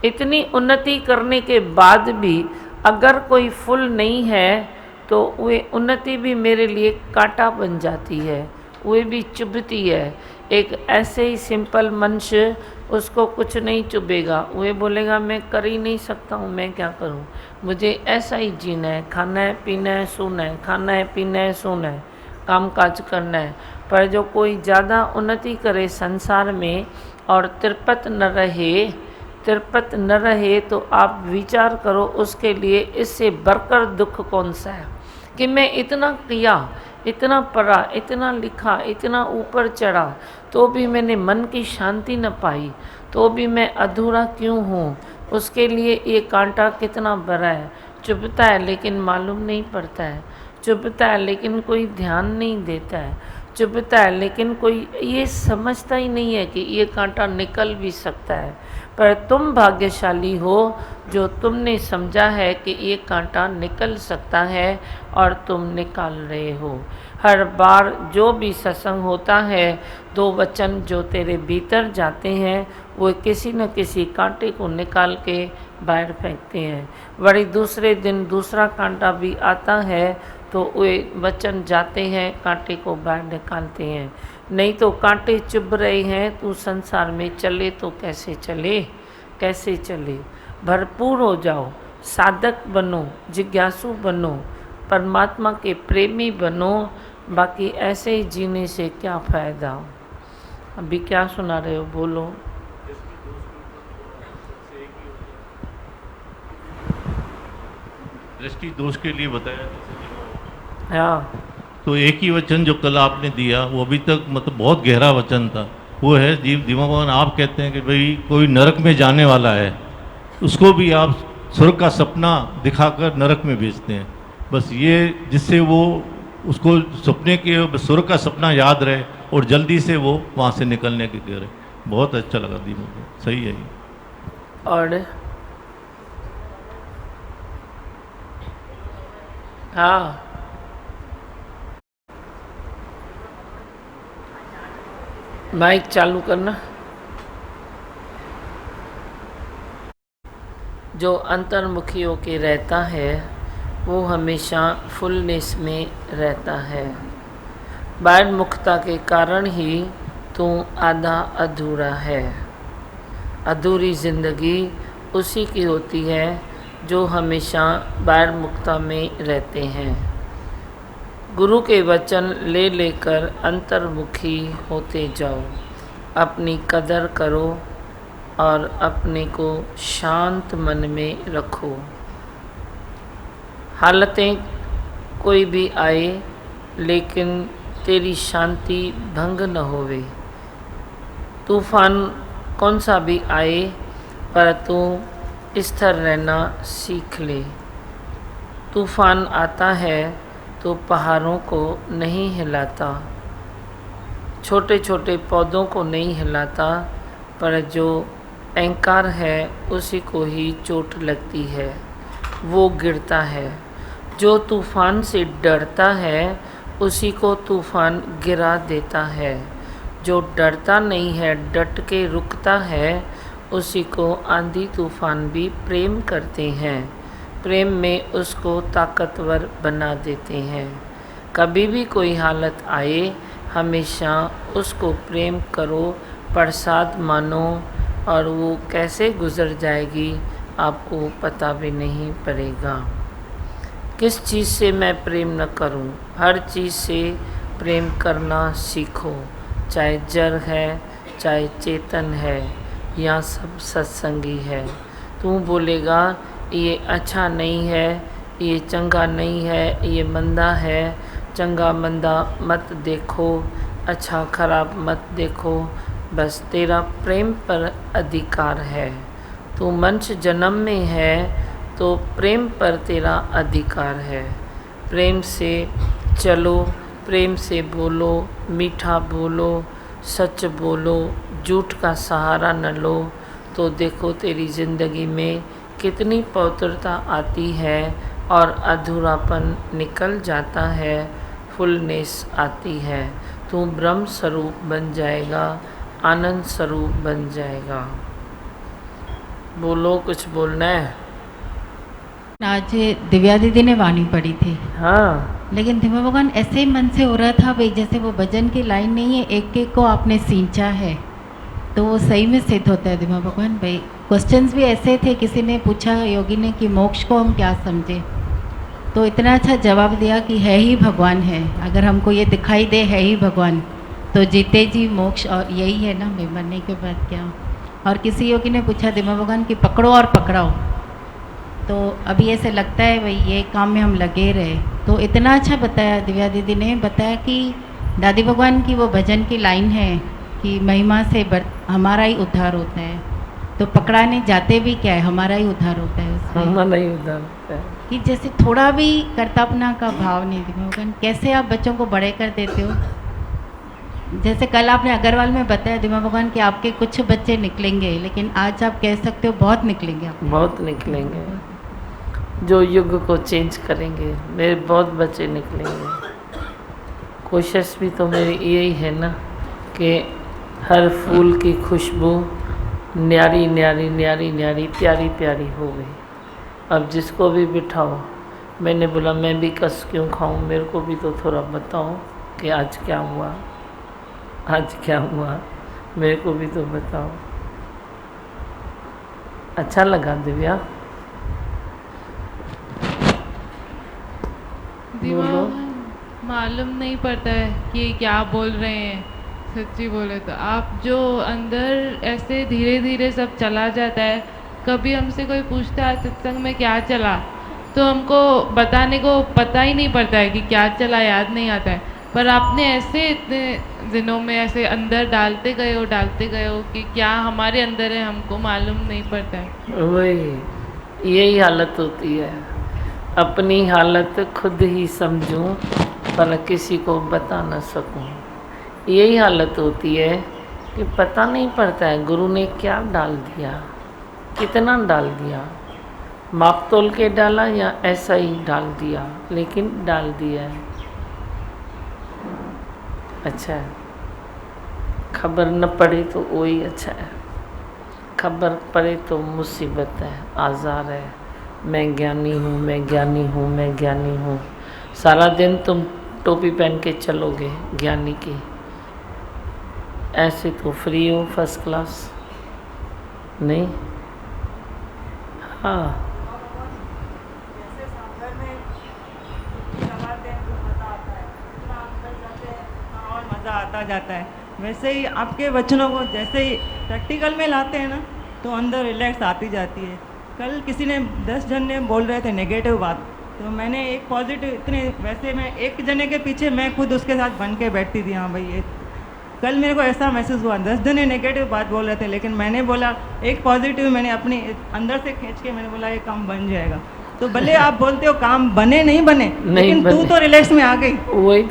इतनी उन्नति करने के बाद भी अगर कोई फुल नहीं है तो वे उन्नति भी मेरे लिए कांटा बन जाती है, वे भी चुभती है। एक ऐसे ही सिंपल मनुष्य, उसको कुछ नहीं चुभेगा, वे बोलेगा मैं कर ही नहीं सकता हूँ, मैं क्या करूँ, मुझे ऐसा ही जीना है, खाना है पीना है सोना है, खाना है पीना है सोना है, काम काज करना है। पर जो कोई ज़्यादा उन्नति करे संसार में और तिरपत न रहे तो आप विचार करो उसके लिए इससे बढ़कर दुख कौन सा है कि मैं इतना किया, इतना पढ़ा, इतना लिखा, इतना ऊपर चढ़ा, तो भी मैंने मन की शांति न पाई, तो भी मैं अधूरा क्यों हूँ? उसके लिए ये कांटा कितना बड़ा है। चुभता है लेकिन मालूम नहीं पड़ता है, चुभता है लेकिन कोई ध्यान नहीं देता है, चुभता है लेकिन कोई ये समझता ही नहीं है कि ये कांटा निकल भी सकता है। पर तुम भाग्यशाली हो जो तुमने समझा है कि ये कांटा निकल सकता है और तुम निकाल रहे हो। हर बार जो भी सत्संग होता है, दो वचन जो तेरे भीतर जाते हैं वो किसी न किसी कांटे को निकाल के बाहर फेंकते हैं। वही दूसरे दिन दूसरा कांटा भी आता है तो वे वचन जाते हैं, कांटे को बाहर निकालते हैं। नहीं तो कांटे चुभ रहे हैं, तू संसार में चले तो कैसे चले, कैसे चले? भरपूर हो जाओ, साधक बनो, जिज्ञासु बनो, परमात्मा के प्रेमी बनो, बाकी ऐसे ही जीने से क्या फ़ायदा? अभी क्या सुना रहे हो, बोलो। दृष्टि दोष के लिए बताया, हाँ, तो एक ही वचन जो कल आपने दिया वो अभी तक मतलब बहुत गहरा वचन था। वो है जीव दीवा भगवान, आप कहते हैं कि भाई कोई नरक में जाने वाला है, उसको भी आप स्वर्ग का सपना दिखाकर नरक में भेजते हैं। बस ये जिससे वो उसको सपने के स्वर्ग का सपना याद रहे और जल्दी से वो वहाँ से निकलने के करे। बहुत अच्छा लगा दी मुझे, सही है ये। और हाँ, माइक चालू करना। जो अंतर्मुखी होके रहता है वो हमेशा फुलनेस में रहता है। बाह्यमुखता के कारण ही तू आधा अधूरा है। अधूरी ज़िंदगी उसी की होती है जो हमेशा बाह्यमुखता में रहते हैं। गुरु के वचन ले लेकर अंतर्मुखी होते जाओ, अपनी कदर करो और अपने को शांत मन में रखो। हालतें कोई भी आए लेकिन तेरी शांति भंग न होवे। तूफान कौन सा भी आए पर तू स्थिर रहना सीख ले। तूफान आता है तो पहाड़ों को नहीं हिलाता, छोटे छोटे पौधों को नहीं हिलाता, पर जो अहंकार है उसी को ही चोट लगती है, वो गिरता है। जो तूफान से डरता है उसी को तूफान गिरा देता है। जो डरता नहीं है, डट के रुकता है, उसी को आंधी तूफान भी प्रेम करते हैं। प्रेम में उसको ताकतवर बना देते हैं। कभी भी कोई हालत आए हमेशा उसको प्रेम करो, प्रसाद मानो, और वो कैसे गुजर जाएगी आपको पता भी नहीं पड़ेगा। किस चीज़ से मैं प्रेम न करूं? हर चीज़ से प्रेम करना सीखो, चाहे जड़ है, चाहे चेतन है, या सब सत्संगी है। तू बोलेगा ये अच्छा नहीं है, ये चंगा नहीं है, ये मंदा है। चंगा मंदा मत देखो, अच्छा खराब मत देखो, बस तेरा प्रेम पर अधिकार है। तू मनुष्य जन्म में है तो प्रेम पर तेरा अधिकार है। प्रेम से चलो, प्रेम से बोलो, मीठा बोलो, सच बोलो, झूठ का सहारा न लो, तो देखो तेरी ज़िंदगी में कितनी पवित्रता आती है और अधूरापन निकल जाता है, फुलनेस आती है। तू ब्रह्म स्वरूप बन जाएगा, आनंद स्वरूप बन जाएगा। बोलो, कुछ बोलना है? आज दिव्या दीदी ने वाणी पढ़ी थी, हाँ, लेकिन दिव्या भगवान ऐसे मन से हो रहा था भाई जैसे वो भजन की लाइन नहीं है, एक एक को आपने सींचा है, तो वो सही में सिद्ध होता है। दिव्या भगवान भाई क्वेश्चंस भी ऐसे थे, किसी ने पूछा योगी ने कि मोक्ष को हम क्या समझे, तो इतना अच्छा जवाब दिया कि है ही भगवान है। अगर हमको ये दिखाई दे है ही भगवान, तो जीते जी मोक्ष और यही है ना, मैं मरने के बाद क्या। और किसी योगी ने पूछा दिव्या भगवान कि पकड़ो और पकड़ाओ, तो अभी ऐसे लगता है भाई ये काम में हम लगे रहे। तो इतना अच्छा बताया दिव्या दीदी ने, बताया कि दादी भगवान की वो भजन की लाइन है कि महिमा से हमारा ही उद्धार होता है, तो पकड़ाने जाते भी क्या है, हमारा ही उद्धार होता है उससे। हमारा ही उद्धार होता है कि जैसे थोड़ा भी कर्तव्य का भाव नहीं। दिव्या भगवान कैसे आप बच्चों को बड़े कर देते हो। जैसे कल आपने अग्रवाल में बताया दिव्या भगवान कि आपके कुछ बच्चे निकलेंगे, लेकिन आज आप कह सकते हो बहुत निकलेंगे आप। बहुत निकलेंगे, जो युग को चेंज करेंगे। मेरे बहुत बच्चे निकलेंगे। कोशिश भी तो मेरी यही है ना कि हर फूल की खुशबू न्यारी न्यारी न्यारी न्यारी प्यारी प्यारी हो गई। अब जिसको भी बिठाओ, मैंने बोला मैं भी कस क्यों खाऊं, मेरे को भी तो थोड़ा बताओ कि आज क्या हुआ, आज क्या हुआ, मेरे को भी तो बताओ। अच्छा लगा दिव्या? बोलो। मालूम नहीं पड़ता है कि क्या बोल रहे हैं। सच्ची बोले तो आप जो अंदर ऐसे धीरे धीरे सब चला जाता है। कभी हमसे कोई पूछता है सत्संग में क्या चला, तो हमको बताने को पता ही नहीं पड़ता है कि क्या चला, याद नहीं आता है। पर आपने ऐसे इतने दिनों में ऐसे अंदर डालते गए हो कि क्या हमारे अंदर है हमको मालूम नहीं पड़ता है। वही यही हालत होती है। अपनी हालत खुद ही समझूं पर किसी को बता न सकूं। यही हालत होती है कि पता नहीं पड़ता है गुरु ने क्या डाल दिया, कितना डाल दिया, माप तोल के डाला या ऐसा ही डाल दिया, लेकिन डाल दिया है। अच्छा है, खबर न पड़े तो वही अच्छा है, खबर पड़े तो मुसीबत है, आज़ार है। मैं ज्ञानी हूँ, मैं ज्ञानी हूँ, मैं ज्ञानी हूँ। सारा दिन तुम टोपी पहन के चलोगे ज्ञानी की, ऐसे तो फ्री हो फर्स्ट क्लास नहीं। हाँ, मज़ा आता जाता है। वैसे ही आपके वचनों को जैसे ही प्रैक्टिकल में लाते हैं ना, तो अंदर रिलैक्स आती जाती है। कल किसी ने 10 जन ने बोल रहे थे नेगेटिव बात, तो मैंने एक पॉजिटिव इतने, वैसे मैं एक जने के पीछे मैं खुद उसके साथ बन के बैठती थी। हाँ भाई, ये कल मेरे को ऐसा महसूस हुआ, 10 जने नेगेटिव बात बोल रहे थे, लेकिन मैंने बोला एक पॉजिटिव, मैंने अपनी अंदर से खींच के मैंने बोला ये काम बन जाएगा। तो भले आप बोलते हो काम बने नहीं बने, लेकिन तू तो रिलैक्स में आ गई। वही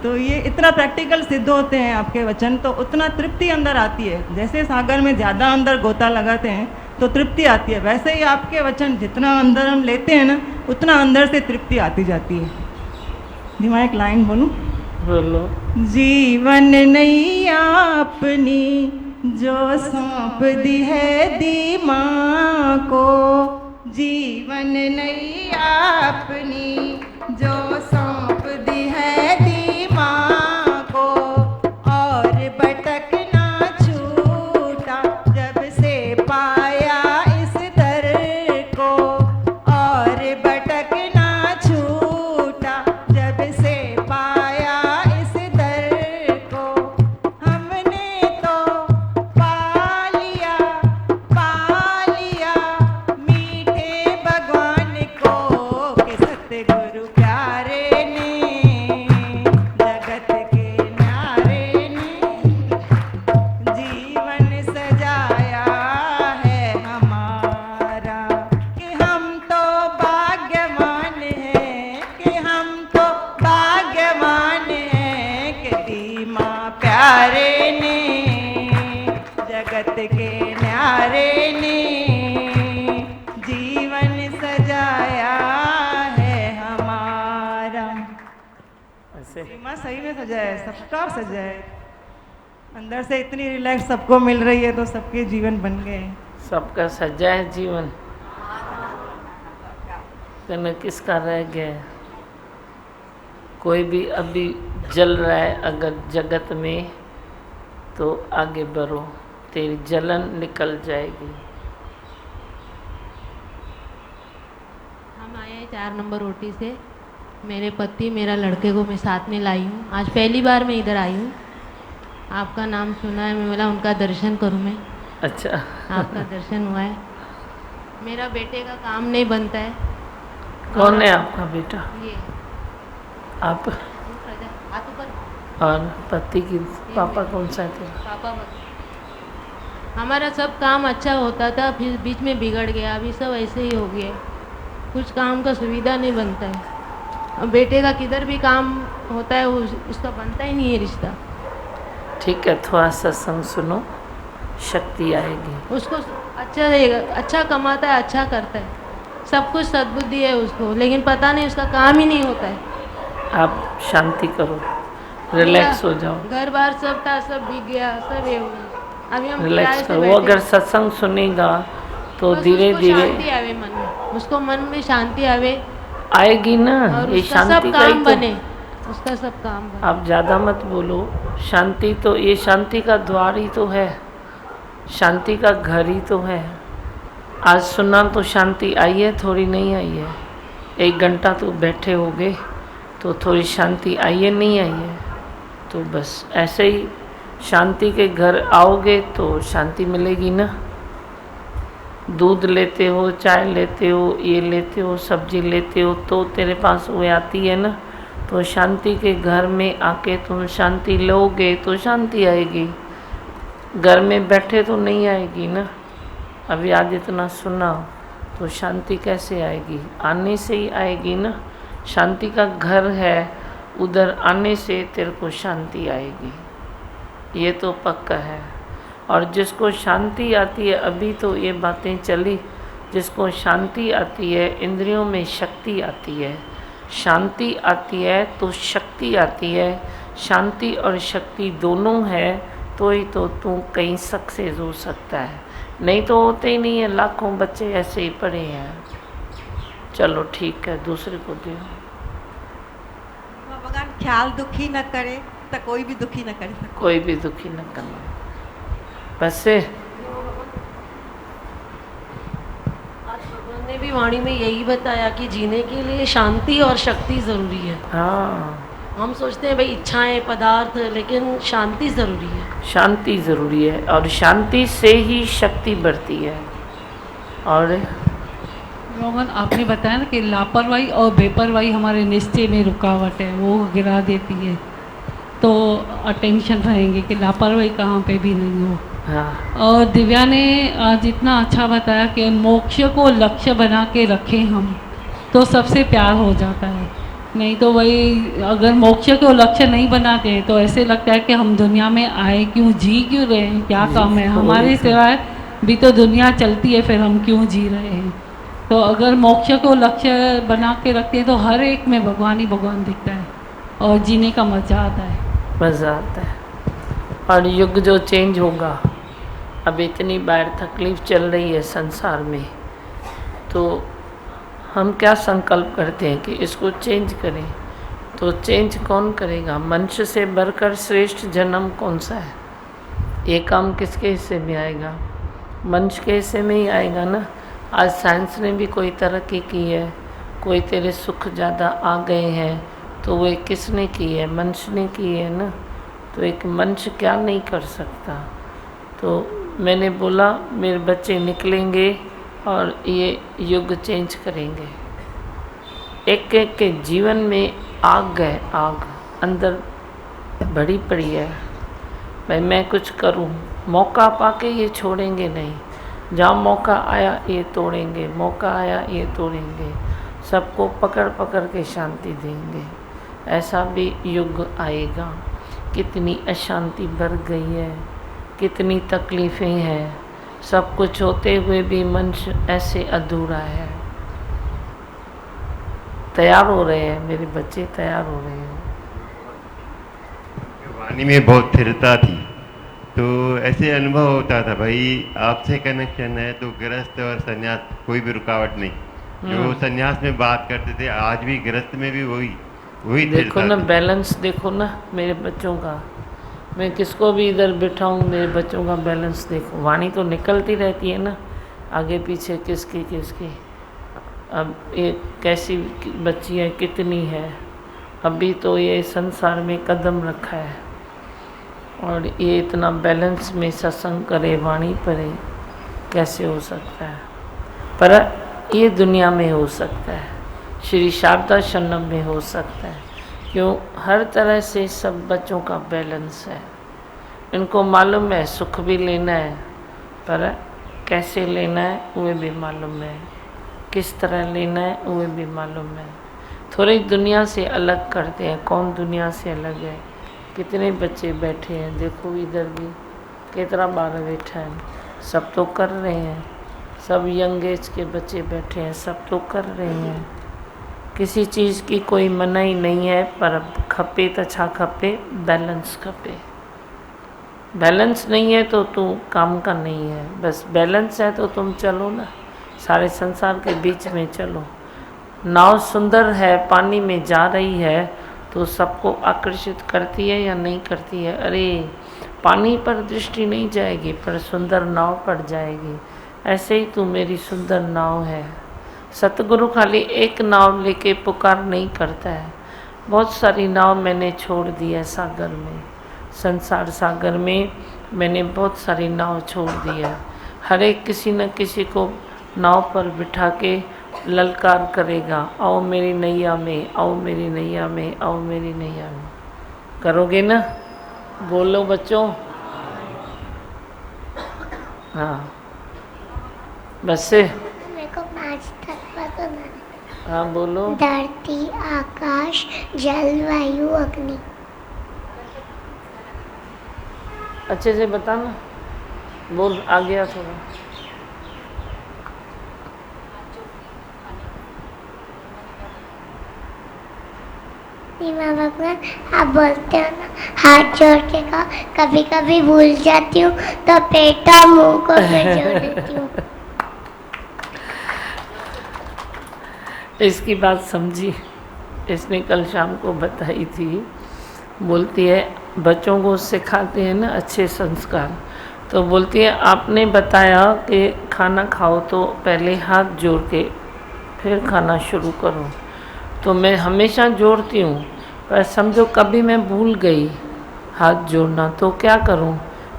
तो ये इतना प्रैक्टिकल सिद्ध होते हैं आपके वचन, तो उतना तृप्ति अंदर आती है। जैसे सागर में ज़्यादा अंदर गोता लगाते हैं तो तृप्ति आती है, वैसे ही आपके वचन जितना अंदर हम लेते हैं ना, उतना अंदर से तृप्ति आती जाती है। जी मैं एक लाइन बोलूँ? बोलो। जीवन नैया अपनी जो सौंप दी है दी माँ को, जीवन नैया अपनी जो सौंप दी है दी माँ को, और भटकना छूटा जब से पाया इस दर को, और भटकना छूटा जब से पाया इस दर को, हमने तो पा लिया मीठे भगवान को, कि सतगुरु प्यारे प्यारे ने, जगत के न्यारे ने जीवन सजाया है हमारा। ऐसे सीमा सही में सजा है, सबका सजा है। अंदर से इतनी रिलैक्स सबको मिल रही है तो सबके जीवन बन गए। सबका सजा है जीवन, तो किसका रह गया है? कोई भी अभी जल रहा है अगर जगत में, तो आगे बढ़ो, तेरी जलन निकल जाएगी। हम आए हैं 4 नंबर रोटी से। मेरे पति मेरा लड़के को मैं साथ में लाई हूँ। आज पहली बार मैं इधर आई हूँ। आपका नाम सुना है, मैं बोला उनका दर्शन करूँ मैं। अच्छा, आपका दर्शन हुआ है। मेरा बेटे का काम नहीं बनता है। कौन है आपका बेटा? ये आप हाथ ऊपर। और पति की पापा कौन सा थे? पापा हमारा सब काम अच्छा होता था, फिर बीच में बिगड़ गया। अभी सब ऐसे ही हो गया, कुछ काम का सुविधा नहीं बनता है। अब बेटे का किधर भी काम होता है उसका बनता ही नहीं है रिश्ता। ठीक है, थोड़ा सत्संग सुनो, शक्ति आएगी। उसको अच्छा रहेगा, अच्छा कमाता है, अच्छा करता है, सब कुछ सद्बुद्धि है उसको, लेकिन पता नहीं उसका काम ही नहीं होता है। आप शांति करो, रिलैक्स हो जाओ, घर बार सब था, सब बिक गया, सब ये हो गया। अभी हम रिलैक्स किराए से करो। वो बैठे अगर हैं। सत्संग सुनेगा तो बस धीरे उसको धीरे शांति आवे मन में, उसको मन में शांति आवे आएगी ना। और ये उसका सब शांति का ही काम तो, बने, उसका सब काम बने। आप ज़्यादा मत बोलो। शांति तो, ये शांति का द्वार ही तो है, शांति का घर ही तो है। आज सुना तो शांति आई है, थोड़ी नहीं आई है। 1 घंटा तो बैठे होगे तो थोड़ी शांति आई है, नहीं आई है? तो बस ऐसे ही शांति के घर आओगे तो शांति मिलेगी ना। दूध लेते हो, चाय लेते हो, ये लेते हो, सब्जी लेते हो, तो तेरे पास वो आती है ना। तो शांति के घर में आके तुम शांति लोगे तो शांति आएगी। घर में बैठे तो नहीं आएगी ना। अभी आज इतना सुना तो शांति कैसे आएगी? आने से ही आएगी ना। शांति का घर है, उधर आने से तेरे को शांति आएगी, ये तो पक्का है। और जिसको शांति आती है, अभी तो ये बातें चली, जिसको शांति आती है, इंद्रियों में शक्ति आती है। शांति आती है तो शक्ति आती है। शांति और शक्ति दोनों है तो ही तो तू कहीं सक्सेस हो सकता है, नहीं तो होते ही नहीं है। लाखों बच्चे ऐसे ही पड़े हैं। चलो ठीक है, दूसरे को दो। भगवान ख्याल दुखी न करे तो कोई भी दुखी न करे। कोई भी दुखी न करना, बस से। आज भगवान ने भी वाणी में यही बताया कि जीने के लिए शांति और शक्ति ज़रूरी है। हाँ, हम सोचते हैं भाई इच्छाएं, पदार्थ, लेकिन शांति ज़रूरी है। शांति ज़रूरी है और शांति से ही शक्ति बढ़ती है। और रोहन, आपने बताया ना कि लापरवाही और बेपरवाही हमारे निश्चय में रुकावट है, वो गिरा देती है। तो अटेंशन रहेंगे कि लापरवाही कहाँ पे भी नहीं हो। हाँ, और दिव्या ने आज इतना अच्छा बताया कि मोक्ष को लक्ष्य बना के रखें हम, तो सबसे प्यार हो जाता है। नहीं तो वही, अगर मोक्ष को लक्ष्य नहीं बनाते हैं तो ऐसे लगता है कि हम दुनिया में आए क्यों, जी क्यों रहे हैं, क्या काम है हमारे सिवाय भी तो दुनिया चलती है, फिर हम क्यों जी रहे हैं। तो अगर मोक्ष को लक्ष्य बना के रखते हैं तो हर एक में भगवान ही भगवान दिखता है और जीने का मज़ा आता है। मज़ा आता है। और युग जो चेंज होगा, अब इतनी बार तकलीफ चल रही है संसार में, तो हम क्या संकल्प करते हैं कि इसको चेंज करें। तो चेंज कौन करेगा? मनुष्य से बढ़कर श्रेष्ठ जन्म कौन सा है? ये काम किसके हिस्से में आएगा? मनुष्य के हिस्से में ही आएगा ना। आज साइंस ने भी कोई तरक्की की है, कोई तेरे सुख ज़्यादा आ गए हैं, तो वो किसने की है? मनुष्य ने की है ना। तो एक मनुष्य क्या नहीं कर सकता। तो मैंने बोला मेरे बच्चे निकलेंगे और ये युग चेंज करेंगे। एक एक के जीवन में आग है, आग अंदर भरी पड़ी है। भाई मैं कुछ करूं, मौका पाके ये छोड़ेंगे नहीं। जहाँ मौका आया ये तोड़ेंगे, मौका आया ये तोड़ेंगे, सबको पकड़ पकड़ के शांति देंगे। ऐसा भी युग आएगा कितनी अशांति बढ़ गई है, कितनी तकलीफ़ें हैं। सब कुछ होते हुए भी मन ऐसे अधूरा है। तैयार हो रहे हैं मेरे बच्चे, तैयार हो रहे हैं। वाणी में बहुत स्थिरता थी, तो ऐसे अनुभव होता था भाई आपसे कनेक्शन है तो गृहस्थ और संन्यास कोई भी रुकावट नहीं। जो संन्यास में बात करते थे आज भी गृहस्थ में भी वही देखो ना, बैलेंस देखो ना मेरे बच्चों का। मैं किसको भी इधर बिठाऊं, मेरे बच्चों का बैलेंस देखो। वाणी तो निकलती रहती है ना, आगे पीछे किसकी किसकी। अब ये कैसी बच्ची है, कितनी है, अभी तो ये संसार में कदम रखा है और ये इतना बैलेंस में सत्संग करे, वाणी पढ़े, कैसे हो सकता है? पर ये दुनिया में हो सकता है, श्री शारदा शरणम में हो सकता है। क्यों? हर तरह से सब बच्चों का बैलेंस है। इनको मालूम है सुख भी लेना है, पर कैसे लेना है वो भी मालूम है, किस तरह लेना है वो भी मालूम है। थोड़ी दुनिया से अलग करते हैं। कौन दुनिया से अलग है? कितने बच्चे बैठे हैं, देखो इधर भी कितना बार बैठा है। सब तो कर रहे हैं, सब यंग एज के बच्चे बैठे हैं, सब तो कर रहे हैं। किसी चीज़ की कोई मनाही नहीं है, पर खपे तो छा खपे, बैलेंस खपे। बैलेंस नहीं है तो तू काम का नहीं है। बस बैलेंस है तो तुम चलो ना, सारे संसार के बीच में चलो। नाव सुंदर है, पानी में जा रही है तो सबको आकर्षित करती है या नहीं करती है? अरे पानी पर दृष्टि नहीं जाएगी, पर सुंदर नाव पर जाएगी। ऐसे ही तू मेरी सुंदर नाव है। सतगुरु खाली एक नाव लेके पुकार नहीं करता है, बहुत सारी नाव मैंने छोड़ दी है सागर में, संसार सागर में मैंने बहुत सारी नाव छोड़ दी है। हर एक किसी न किसी को नाव पर बिठा के ललकार करेगा, आओ मेरी नैया में, आओ मेरी नैया में, आओ मेरी नैया में। करोगे ना? बोलो बच्चों। हाँ बस से मेरे को 5 तत्व सुनाने। हाँ बोलो। धरती, आकाश, जल, वायु, अग्नि। अच्छे से बताना, बोल आ गया थोड़ा। सीमा भगवान, आप बोलते हो ना हाथ जोड़ के कहा, कभी कभी भूल जाती हूँ तो पेट और मुंह को फिर जोड़ देती हूँ। इसकी बात समझी, इसने कल शाम को बताई थी। बोलती है बच्चों को सिखाते हैं ना अच्छे संस्कार, तो बोलती है आपने बताया कि खाना खाओ तो पहले हाथ जोड़ के फिर खाना शुरू करो, तो मैं हमेशा जोड़ती हूँ, पर समझो कभी मैं भूल गई हाथ जोड़ना तो क्या करूँ?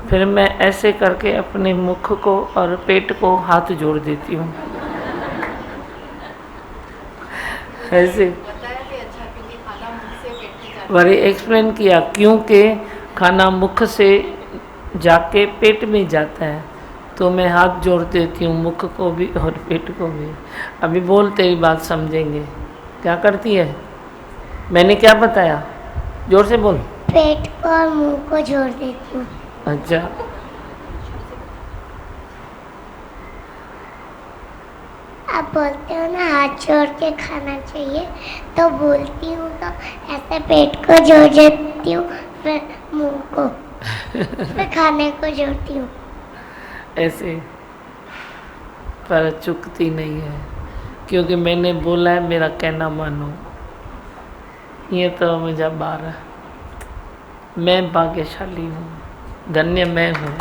फिर मैं ऐसे करके अपने मुख को और पेट को हाथ जोड़ देती हूँ। ऐसे बड़े एक्सप्लेन किया, क्योंकि खाना मुख से जाके पेट में जाता है, तो मैं हाथ जोड़ देती हूँ मुख को भी और पेट को भी। अभी बोल तेरी बात समझेंगे। क्या करती है? मैंने क्या बताया? जोर से बोल। पेट को और मुंह को जोड़ देती हूँ। अच्छा, आप बोलते हो ना हाथ जोड़ के खाना चाहिए, तो बोलती हूँ तो ऐसे पेट को जोड़ देती हूँ, फिर मुंह को, फिर खाने को जोड़ती हूँ ऐसे। पर चुकती नहीं है, क्योंकि मैंने बोला है मेरा कहना मानो। ये तो मुझे बार, मैं भाग्यशाली हूँ, धन्य मैं हूँ।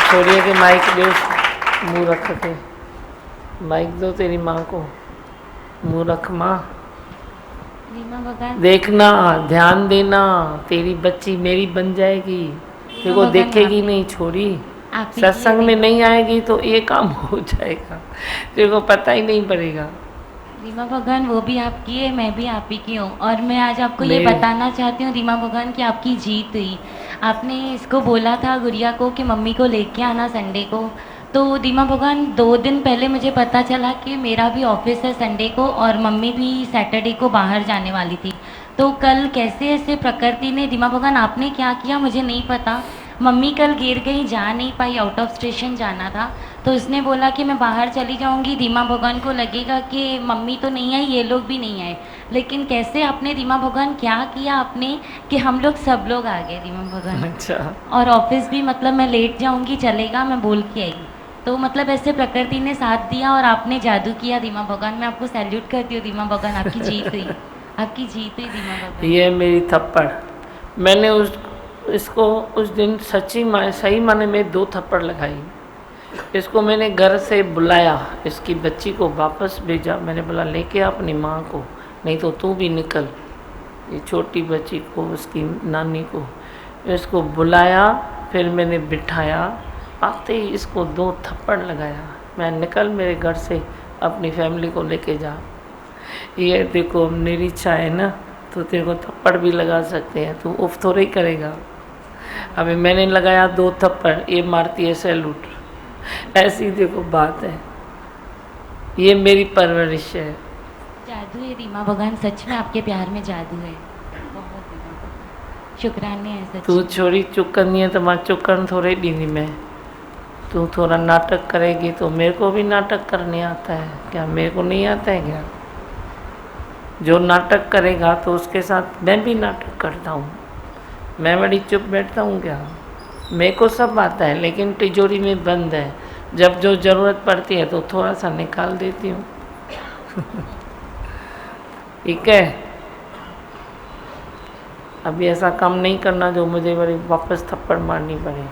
छोड़िए कि माइक दो, मुँह रख के माइक दो तेरी माँ को, मुँह रख माँ। देखना, ध्यान देना, तेरी बच्ची मेरी बन जाएगी। देखो देखेगी नहीं, छोड़ी सत्संग में नहीं आएगी तो ये काम हो जाएगा, देखो पता ही नहीं पड़ेगा। रीमा भगवान वो भी आपकी है, मैं भी आप ही की हूँ। और मैं आज आपको ये बताना चाहती हूँ रीमा भगवान कि आपकी जीत हुई। आपने इसको बोला था गुड़िया को कि मम्मी को लेके आना संडे को, तो रीमा भगवान 2 दिन पहले मुझे पता चला कि मेरा भी ऑफिस है संडे को और मम्मी भी सैटरडे को बाहर जाने वाली थी। तो कल कैसे ऐसे प्रकृति ने, रीमा भगवान आपने क्या किया मुझे नहीं पता, मम्मी कल गिर गई, जा नहीं पाई, आउट ऑफ स्टेशन जाना था, तो उसने बोला कि मैं बाहर चली जाऊंगी, रीमा भगवान को लगेगा कि मम्मी तो नहीं आई, ये लोग भी नहीं आए, लेकिन कैसे आपने रीमा भगवान क्या किया आपने कि हम लोग सब लोग आ गए रीमा भगवान। अच्छा। और ऑफिस भी मतलब मैं लेट जाऊंगी चलेगा, मैं बोल के आई, तो मतलब ऐसे प्रकृति ने साथ दिया और आपने जादू किया रीमा भगवान। मैं आपको सैल्यूट करती हूँ रीमा भगवान, आपकी जीत हुई, आपकी जीत हुई रीमा भगवान। ये मेरी थप्पड़, मैंने इसको उस दिन सही माने में 2 थप्पड़ लगाई। इसको मैंने घर से बुलाया, इसकी बच्ची को वापस भेजा, मैंने बोला लेके आ अपनी माँ को, नहीं तो तू भी निकल। ये छोटी बच्ची को, उसकी नानी को, इसको बुलाया, फिर मैंने बिठाया, आते ही इसको 2 थप्पड़ लगाया। मैं निकल मेरे घर से, अपनी फैमिली को लेके जा। ये देखो अब मेरी इच्छा है ना, तो तेरे को थप्पड़ भी लगा सकते हैं, तू उफ थोड़ा ही करेगा। अभी मैंने लगाया 2 थप्पड़, ये मारती है सैल्यूट। ऐसी देखो बात है, ये मेरी परवरिश है। जादू है रीमा भगवान, सच में आपके प्यार में जादू है, बहुत शुक्राने है सच। तू छोरी चुप करनी है तो मां चुप कर थोड़े ॾींदी मैं। तू थोड़ा नाटक करेगी तो मेरे को भी नाटक करने आता है क्या? मेरे को नहीं आता है क्या? जो नाटक करेगा तो उसके साथ मैं भी नाटक करता हूँ। मैं बड़ी चुप बैठता हूँ क्या? मेरे को सब आता है, लेकिन तिजोरी में बंद है। जब जो ज़रूरत पड़ती है तो थोड़ा सा निकाल देती हूँ। ठीक है, अभी ऐसा काम नहीं करना जो मुझे बड़ी वापस थप्पड़ मारनी पड़े।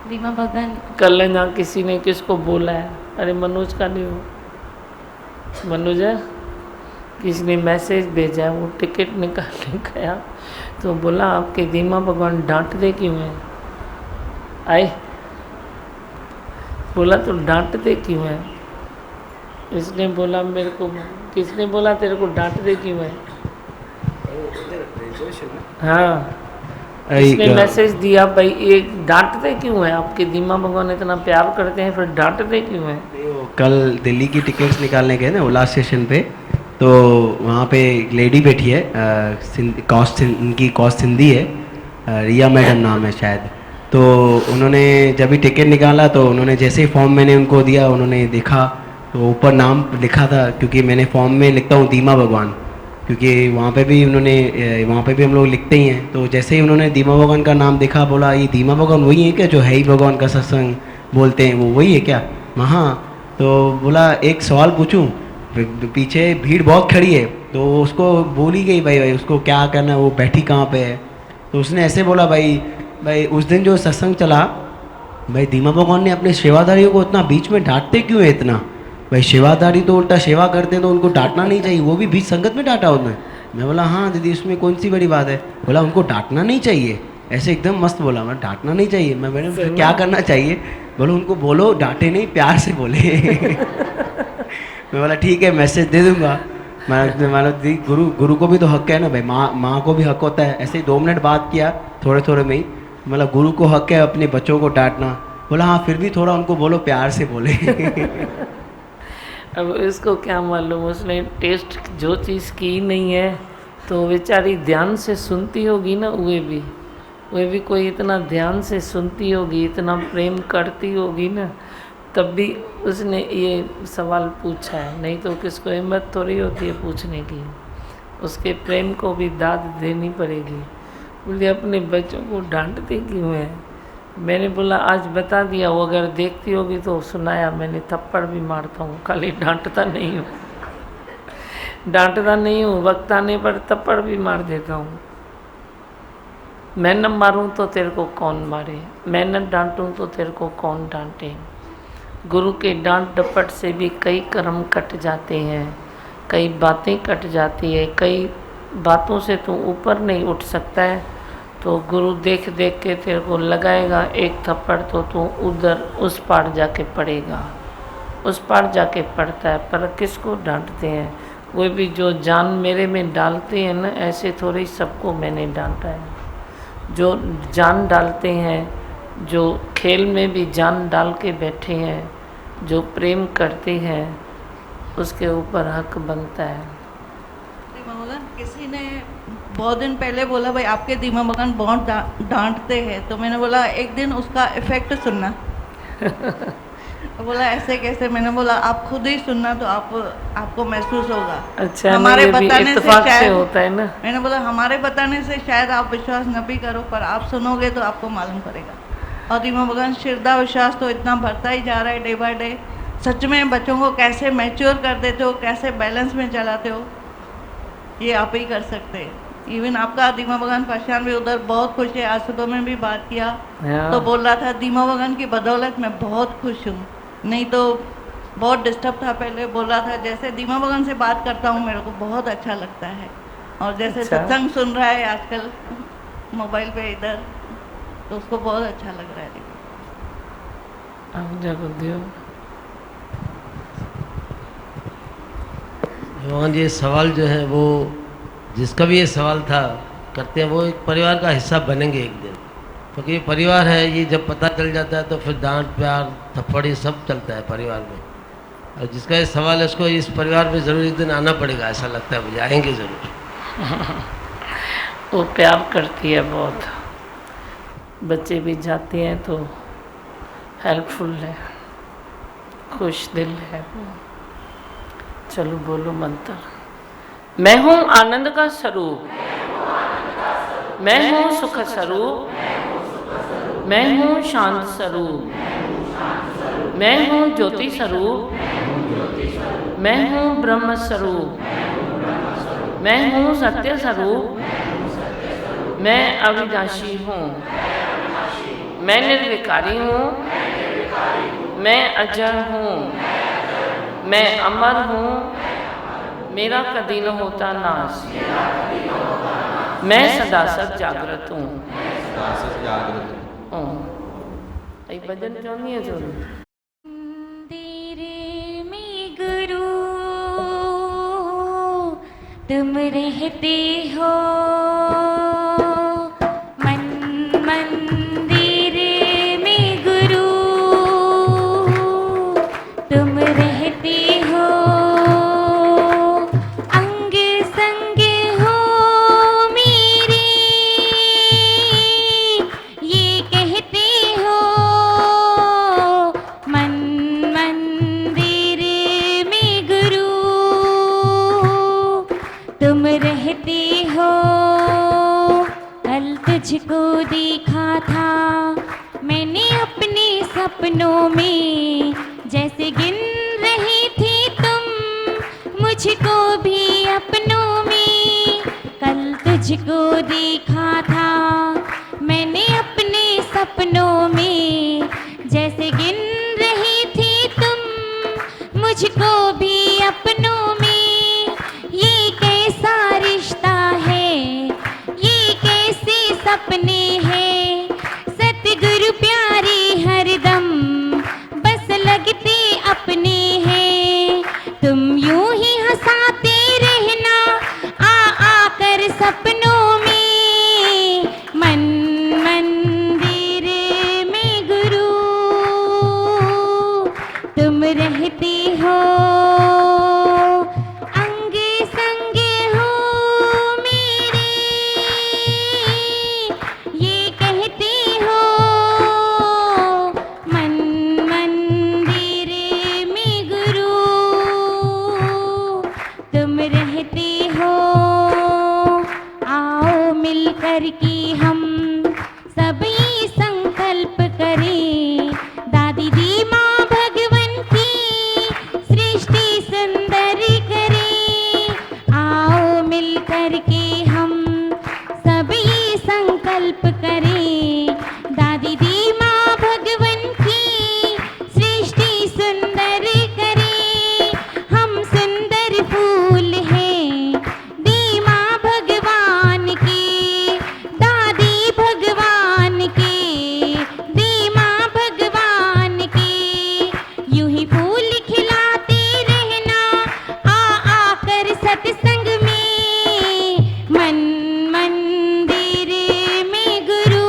रीमा भगवान कल ना किसी ने किसको बोला है, अरे मनोज का नहीं हो, मनोज है, किसी ने मैसेज भेजा है, वो टिकट निकालने गया तो बोला आपके रीमा भगवान डांटते क्यों हैं? आए बोला तो डांटते क्यों हैं? इसने बोला मेरे को, किसने बोला तेरे को डांटते क्यों हैं? हाँ, इसने मैसेज दिया भाई एक डांटते क्यों हैं? आपके रीमा भगवान इतना प्यार करते हैं, फिर डांटते क्यों हैं? कल दिल्ली की टिकट्स निकालने गए ना उल्लास स्टेशन पे, तो वहाँ पे एक लेडी बैठी है, इनकी कॉस्ट सिंधी है, रिया मैडम नाम है शायद। तो उन्होंने जब भी टिकट निकाला तो उन्होंने जैसे ही फॉर्म मैंने उनको दिया, उन्होंने देखा तो ऊपर नाम लिखा था, क्योंकि मैंने फॉर्म में लिखता हूँ दीमा भगवान, क्योंकि वहाँ पे भी हम लोग लिखते ही हैं। तो जैसे ही उन्होंने दीमा भगवान का नाम देखा, बोला ये दीमा भगवान वही है क्या जो है ही भगवान का सत्संग बोलते हैं, वो वही है क्या? हाँ। तो बोला एक सवाल पूछूं, पीछे भीड़ बहुत खड़ी है, तो उसको बोली गई भाई उसको क्या करना है, वो बैठी कहाँ पे है? तो उसने ऐसे बोला भाई उस दिन जो सत्संग चला, भाई दीमा भगवान ने अपने सेवादारियों को इतना बीच में डांटते क्यों है इतना? भाई सेवादारी तो उल्टा सेवा करते हैं तो उनको डांटना नहीं चाहिए, वो भी बीच संगत में डांटा उसने। मैं बोला हाँ दीदी उसमें कौन सी बड़ी बात है? बोला उनको डांटना नहीं चाहिए, ऐसे एकदम मस्त बोला, मैं डांटना नहीं चाहिए। मैं क्या करना चाहिए? बोलो उनको बोलो डांटे नहीं, प्यार से बोले। मैं बोला ठीक है मैसेज दे दूंगा। मैं गुरु को भी तो हक है ना भाई, माँ को भी हक होता है। ऐसे ही 2 मिनट बात किया थोड़े में ही, मतलब गुरु को हक है अपने बच्चों को डांटना। बोला हाँ फिर भी थोड़ा उनको बोलो प्यार से बोले। अब इसको क्या मालूम, उसने टेस्ट जो चीज़ की नहीं है, तो बेचारी ध्यान से सुनती होगी ना, वे भी कोई इतना ध्यान से सुनती होगी, इतना प्रेम करती होगी ना, तब भी उसने ये सवाल पूछा है। नहीं तो किसको हिम्मत थोड़ी होती है पूछने की। उसके प्रेम को भी दाद देनी पड़ेगी। बोले अपने बच्चों को डांटते क्यों है? मैंने बोला आज बता दिया, वो अगर देखती होगी तो सुनाया। मैंने थप्पड़ भी मारता हूँ, खाली डांटता नहीं हूँ। डांटता नहीं हूँ, वक्त आने पर थप्पड़ भी मार देता हूँ। मैं न मारूँ तो तेरे को कौन मारे, मैं न डांटूँ तो तेरे को कौन डांटे। गुरु के डांट डपट से भी कई कर्म कट जाते हैं, कई बातें कट जाती है, कई बातों से तू ऊपर नहीं उठ सकता है। तो गुरु देख देख के तेरे को लगाएगा एक थप्पड़, तो तू उधर उस पार जाके पड़ेगा, उस पार जाके पड़ता है। पर किसको डांटते हैं? वो भी जो जान मेरे में डालते हैं ना, ऐसे थोड़े ही सबको मैंने डांटा है। जो जान डालते हैं, जो खेल में भी जान डाल के बैठे हैं, जो प्रेम करते हैं, उसके ऊपर हक बनता है। किसी ने बहुत दिन पहले बोला भाई आपके दीमा बगान बहुत डांटते हैं, तो मैंने बोला एक दिन उसका इफेक्ट सुनना। तो बोला ऐसे कैसे? मैंने बोला आप खुद ही सुनना तो आपको महसूस होगा। अच्छा, हमारे बताने से इत्तेफाक से शायद होता है ना। मैंने बोला हमारे बताने से शायद आप विश्वास न भी करो, पर आप सुनोगे तो आपको मालूम पड़ेगा। और दीमा बगान श्रद्धा विश्वास तो इतना बढ़ता ही जा रहा है डे बाय डे। सच में बच्चों को कैसे मैच्योर कर देते हो, कैसे बैलेंस में चलाते हो, ये आप ही कर सकते हैं। इवन आपका दीमा बगान पहचान भी उधर बहुत खुश है। आज सुबह में भी बात किया तो बोल रहा था दीमा बगान की बदौलत मैं बहुत खुश हूँ, नहीं तो बहुत डिस्टर्ब था पहले। बोल रहा था जैसे दीमा बगान से बात करता हूँ मेरे को बहुत अच्छा लगता है, और जैसे अच्छा। सत्संग सुन रहा है आजकल मोबाइल पे इधर, तो उसको बहुत अच्छा लग रहा है। भगवान जी, ये सवाल जो है वो जिसका भी ये सवाल था करते हैं, वो एक परिवार का हिस्सा बनेंगे एक दिन, क्योंकि ये परिवार है। ये जब पता चल जाता है तो फिर डांट प्यार थप्पड़ ये सब चलता है परिवार में। और जिसका ये सवाल है उसको इस परिवार में ज़रूर एक दिन आना पड़ेगा, ऐसा लगता है मुझे। आएंगे ज़रूर। वो प्यार करती है बहुत, बच्चे भी जाते हैं तो हेल्पफुल है, खुश दिल है। चलो बोलो मंत्र। मैं हूँ आनंद का स्वरूप, मैं हूँ सुख स्वरूप, मैं हूँ शांत स्वरूप, मैं हूँ ज्योति स्वरूप, मैं हूँ ब्रह्म स्वरूप, मैं हूँ सत्य स्वरूप, मैं अविनाशी हूँ, मैं निर्विकारी हूँ, मैं अजर हूँ, मैं अमर हूँ, मेरा कभी न होता नाश, मैं सदा सत जागृत हूँ। भजन चाहनी है जो गुरु तुम रहते हो मन मंदिर में, गुरु तुम रहते हो अंग संग हो मेरे, ये कहते हो मन मंदिर में, गुरु तुम रहते हो। कल तुझको देखा था मैंने अपने सपनों में, जैसे गिन रही थी तुम मुझको भी अपनों में। कल तुझको देखा था मैंने अपने सपनों में, जैसे गिन रही थी तुम मुझको भी अपनों में। ये कैसा रिश्ता है, ये कैसे सपने हैं, सतगुरु प्यारे हरदम बस लगते अपने हैं। तुम यूं ही हंसाते रहना आकर सपनों में, मन मंदिर में, गुरु तुम रहते हो अंग संग हो मेरे, ये कहते हो मन मंदिर में, गुरु तुम रहते हो। आओ मिलकर के हम सभी संकल्प करें, दादी दी माँ भगवन की सृष्टि सुंदर करें। आओ मिलकर के हम सभी संकल्प करें, दादी दी माँ भगवन की सृष्टि सुंदर करें। हम सुंदर फूल हैं दी माँ भगवान के, दादी भगवान के, दी माँ भगवान के। यूं ही फूल खिलाते रहना आकर सत्संग में, मन मंदिर में, गुरु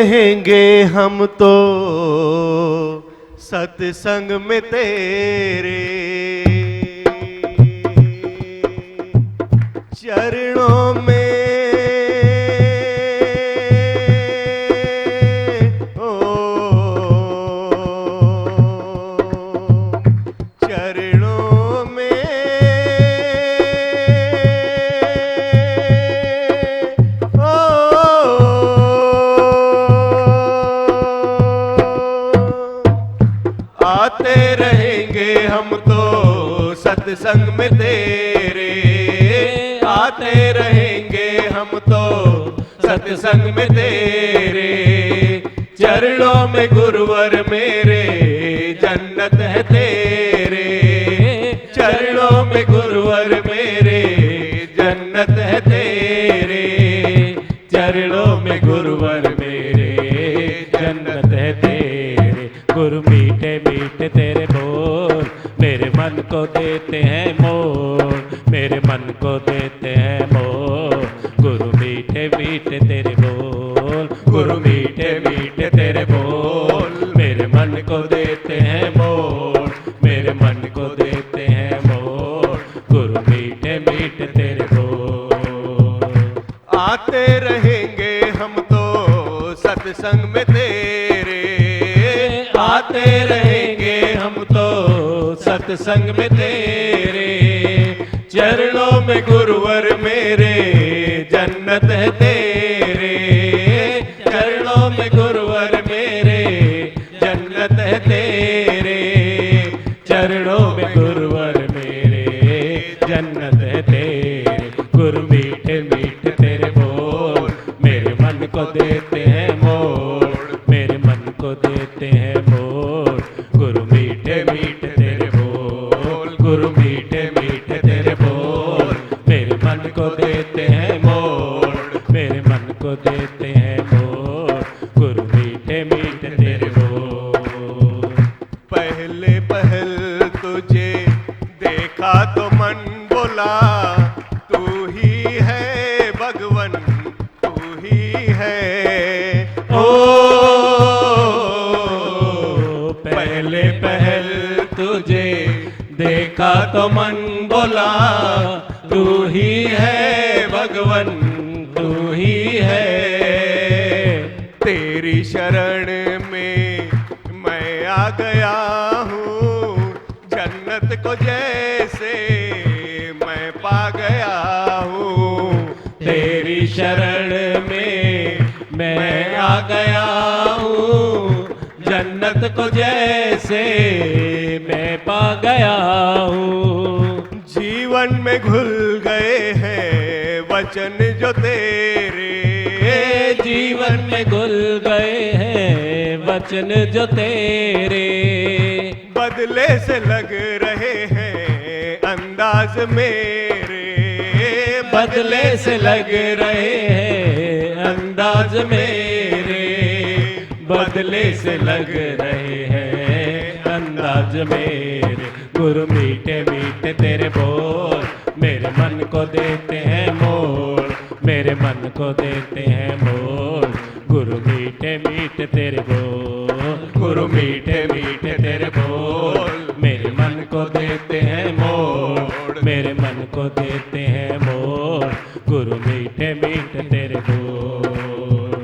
रहेंगे हम तो सत्संग में तेरे, चरणों में चरणों में आते रहेंगे हम तो सत्संग में तेरे, आते रहेंगे हम तो सत्संग में तेरे, चरणों में गुरुवर मेरे जन्नत है तेरे, चरणों में गुरुवर मेरे जन्नत है तेरे, चरणों में गुरुवर मेरे जन्नत है तेरे। गुरु मीठे मीठे तेरे बोल मेरे मन को देते हैं मोल, मेरे मन को देते हैं मोल। गुरु मीठे मीठे तेरे बोल, गुरु मीठे मीठे तेरे बोल मेरे मन को देते हैं मोल, मेरे मन को देते हैं मोल। गुरु मीठे मीठे तेरे बोल। आते रहेंगे हम तो सत्संग में तेरे, आते रहेंगे हम तो सत्संग में तेरे, चरणों में गुरुवर मेरे जन्नत है तेरे, चरणों में गुरुवर मेरे जन्नत है तेरे, चरणों में गुरुवर मेरे जन्नत है तेरे। गुरु मीठे मीठे तेरे बोल मेरे मन को देते हैं मोल, मेरे मन को देते हैं मोल। गुरु मीठे मीठे तेरे बोल, गुरु मीठे मीठे तेरे बोल मेरे मन को देते हैं मोल, मेरे मन को देते हैं मोल। गुरु मीठे मीठे तेरे बोल। पहले पहल तुझे देखा तो मन बोला तू ही है भगवन, तू ही है। ओ पहले पहल तुझे देखा तो मन बोला तू ही है भगवन, तू ही है। तेरी शरण में मैं आ गया हूँ, जन्नत को जैसे मैं पा गया हूँ। तेरी शरण में मैं आ गया हूँ, जन्नत को जैसे मैं पा गया हूँ। जीवन में घुल गए हैं वचन जो तेरे, जीवन में घुल गए हैं वचन जो तेरे। बदले से लग रहे हैं अंदाज मेरे, बदले से लग रहे हैं अंदाज मेरे, बदले से लग रहे हैं अंदाज मेरे। गुरु मीठे मीठे तेरे बोल मेरे मन को देते हैं मोल, मेरे मन को देते हैं मोल। गुरु मीठे मीठे तेरे बोल, गुरु मीठे मीठे तेरे बोल मेरे मन को देते हैं मोल, मेरे मन को देते हैं मोल। गुरु मीठे मीठे तेरे बोल।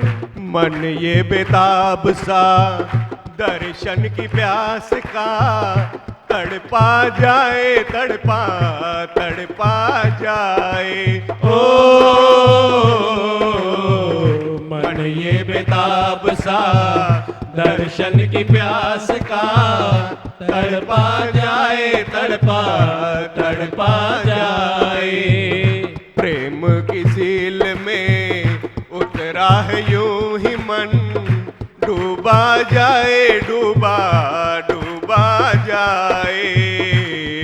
मन ये बेताब सा दर्शन की प्यास का तड़पा जाए, तड़पा तड़पा जाए। ओ मन ये बेताब सा दर्शन की प्यास का तड़पा जाए, तड़पा तड़पा जाए। प्रेम की झील में उतरा है यूं ही मन, डूबा जाए, डूबा डूबा जाए।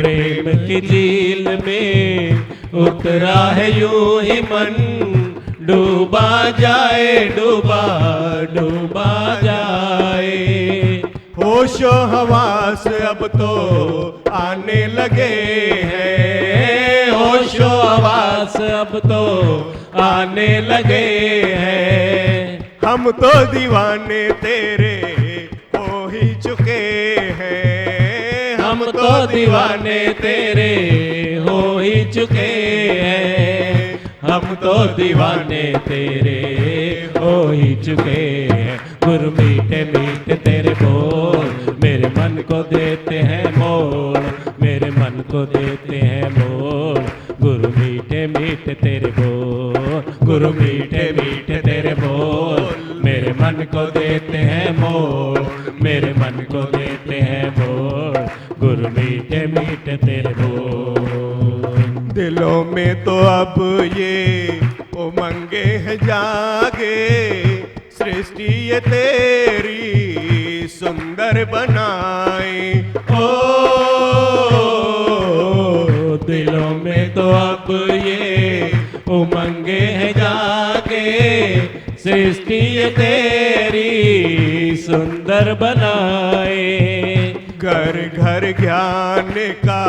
प्रेम की झील में उतरा है यूं ही मन, डूबा जाए, डूबा डूबा जाए। होशो हवास अब तो आने लगे हैं, होशो हवास अब तो आने लगे हैं। हम तो दीवाने तेरे हो ही चुके हैं, हम तो दीवाने तेरे हो ही चुके हैं, हम तो दीवाने तेरे हो ही चुके हैं। गुरु मीठे मीठे तेरे बोल मेरे मन को देते हैं मोड़, मेरे मन को देते हैं मोड़। गुरु मीठे मीठे तेरे बोल, गुरु मीठे मीठे तेरे बोल मेरे मन को देते हैं मोड़, मेरे मन को देते हैं मोड़। गुरु मीठे मीठे तेरे बोल। दिलों में तो अब ये उमंगे हैं जागे, सृष्टि ये तेरी सुंदर बनाई। ओ दिलों में तो अब ये उमंगे हैं जागे, सृष्टि ये तेरी सुंदर बनाए। घर घर ज्ञान का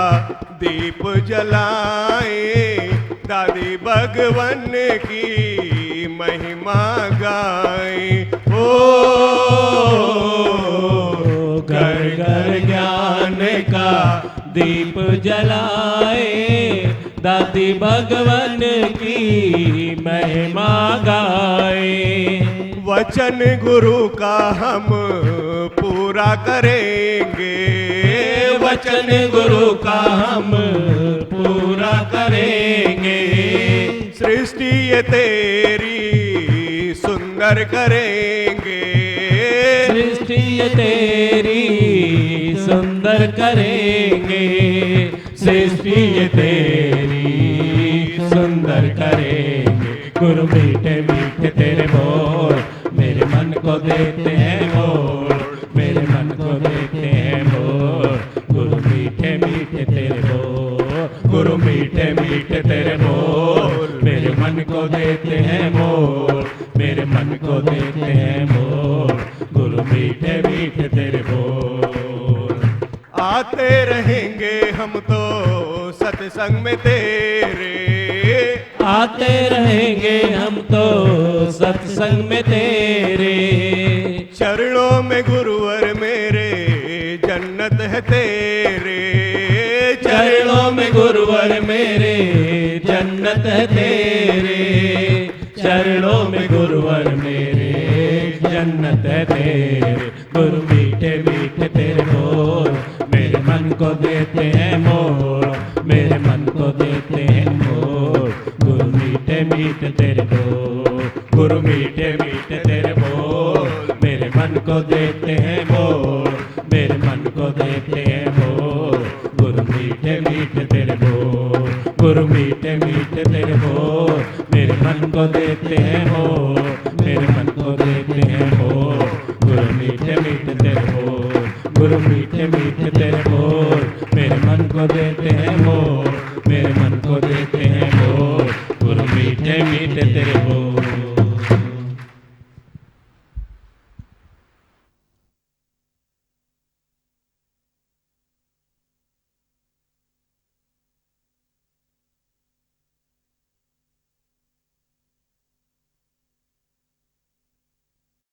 दीप जलाए, दादी भगवन की महिमा गाए। ओ घर घर ज्ञान का दीप जलाए, दादी भगवन की महिमा गाए। वचन गुरु का हम पूरा करेंगे, वचन गुरु का हम पूरा करेंगे। सृष्टि ये तेरी सुंदर करेंगे, सृष्टि ये तेरी सुंदर करेंगे, सृष्टि ये तेरी सुंदर करेंगे। गुरु मीठे मीठे तेरे बोल मेरे मन को देते हैं मोड़, मेरे मन को देते हैं मोड़। गुरु मीठे मीठे तेरे बोल, गुरु मीठे मीठे तेरे बोल मेरे मन को देते हैं मोड़, मेरे मन को देते हैं मोड़। गुरु मीठे मीठे तेरे बोल। आते रहेंगे हम तो सत्संग में तेरे, आते रहेंगे हम तो सत्संग में तेरे। चरणों में गुरुवर मेरे जन्नत है तेरे, चरणों में गुरुवर मेरे जन्नत है तेरे। चरणों में गुरुवर मेरे जन्नत है तेरे। गुरु मीठे मीठे तेरे बोल मेरे मन को देते हैं मोड़, मेरे मन को देते हैं मोड़। गुरु मीठे मीठे तेरे बोल, गुरु मीठे मीठे तेरे बोल मेरे मन को देते हैं मोड़, मेरे मन को देते हैं मोड़। गुरु मीठे मीठे तेरे बोल, गुरु मीठे मीठे तेरे बोल मेरे मन को देते हैं मोड़, मेरे मन को देते हैं मोड़। गुरु मीठे मीठे तेरे बोल, गुरु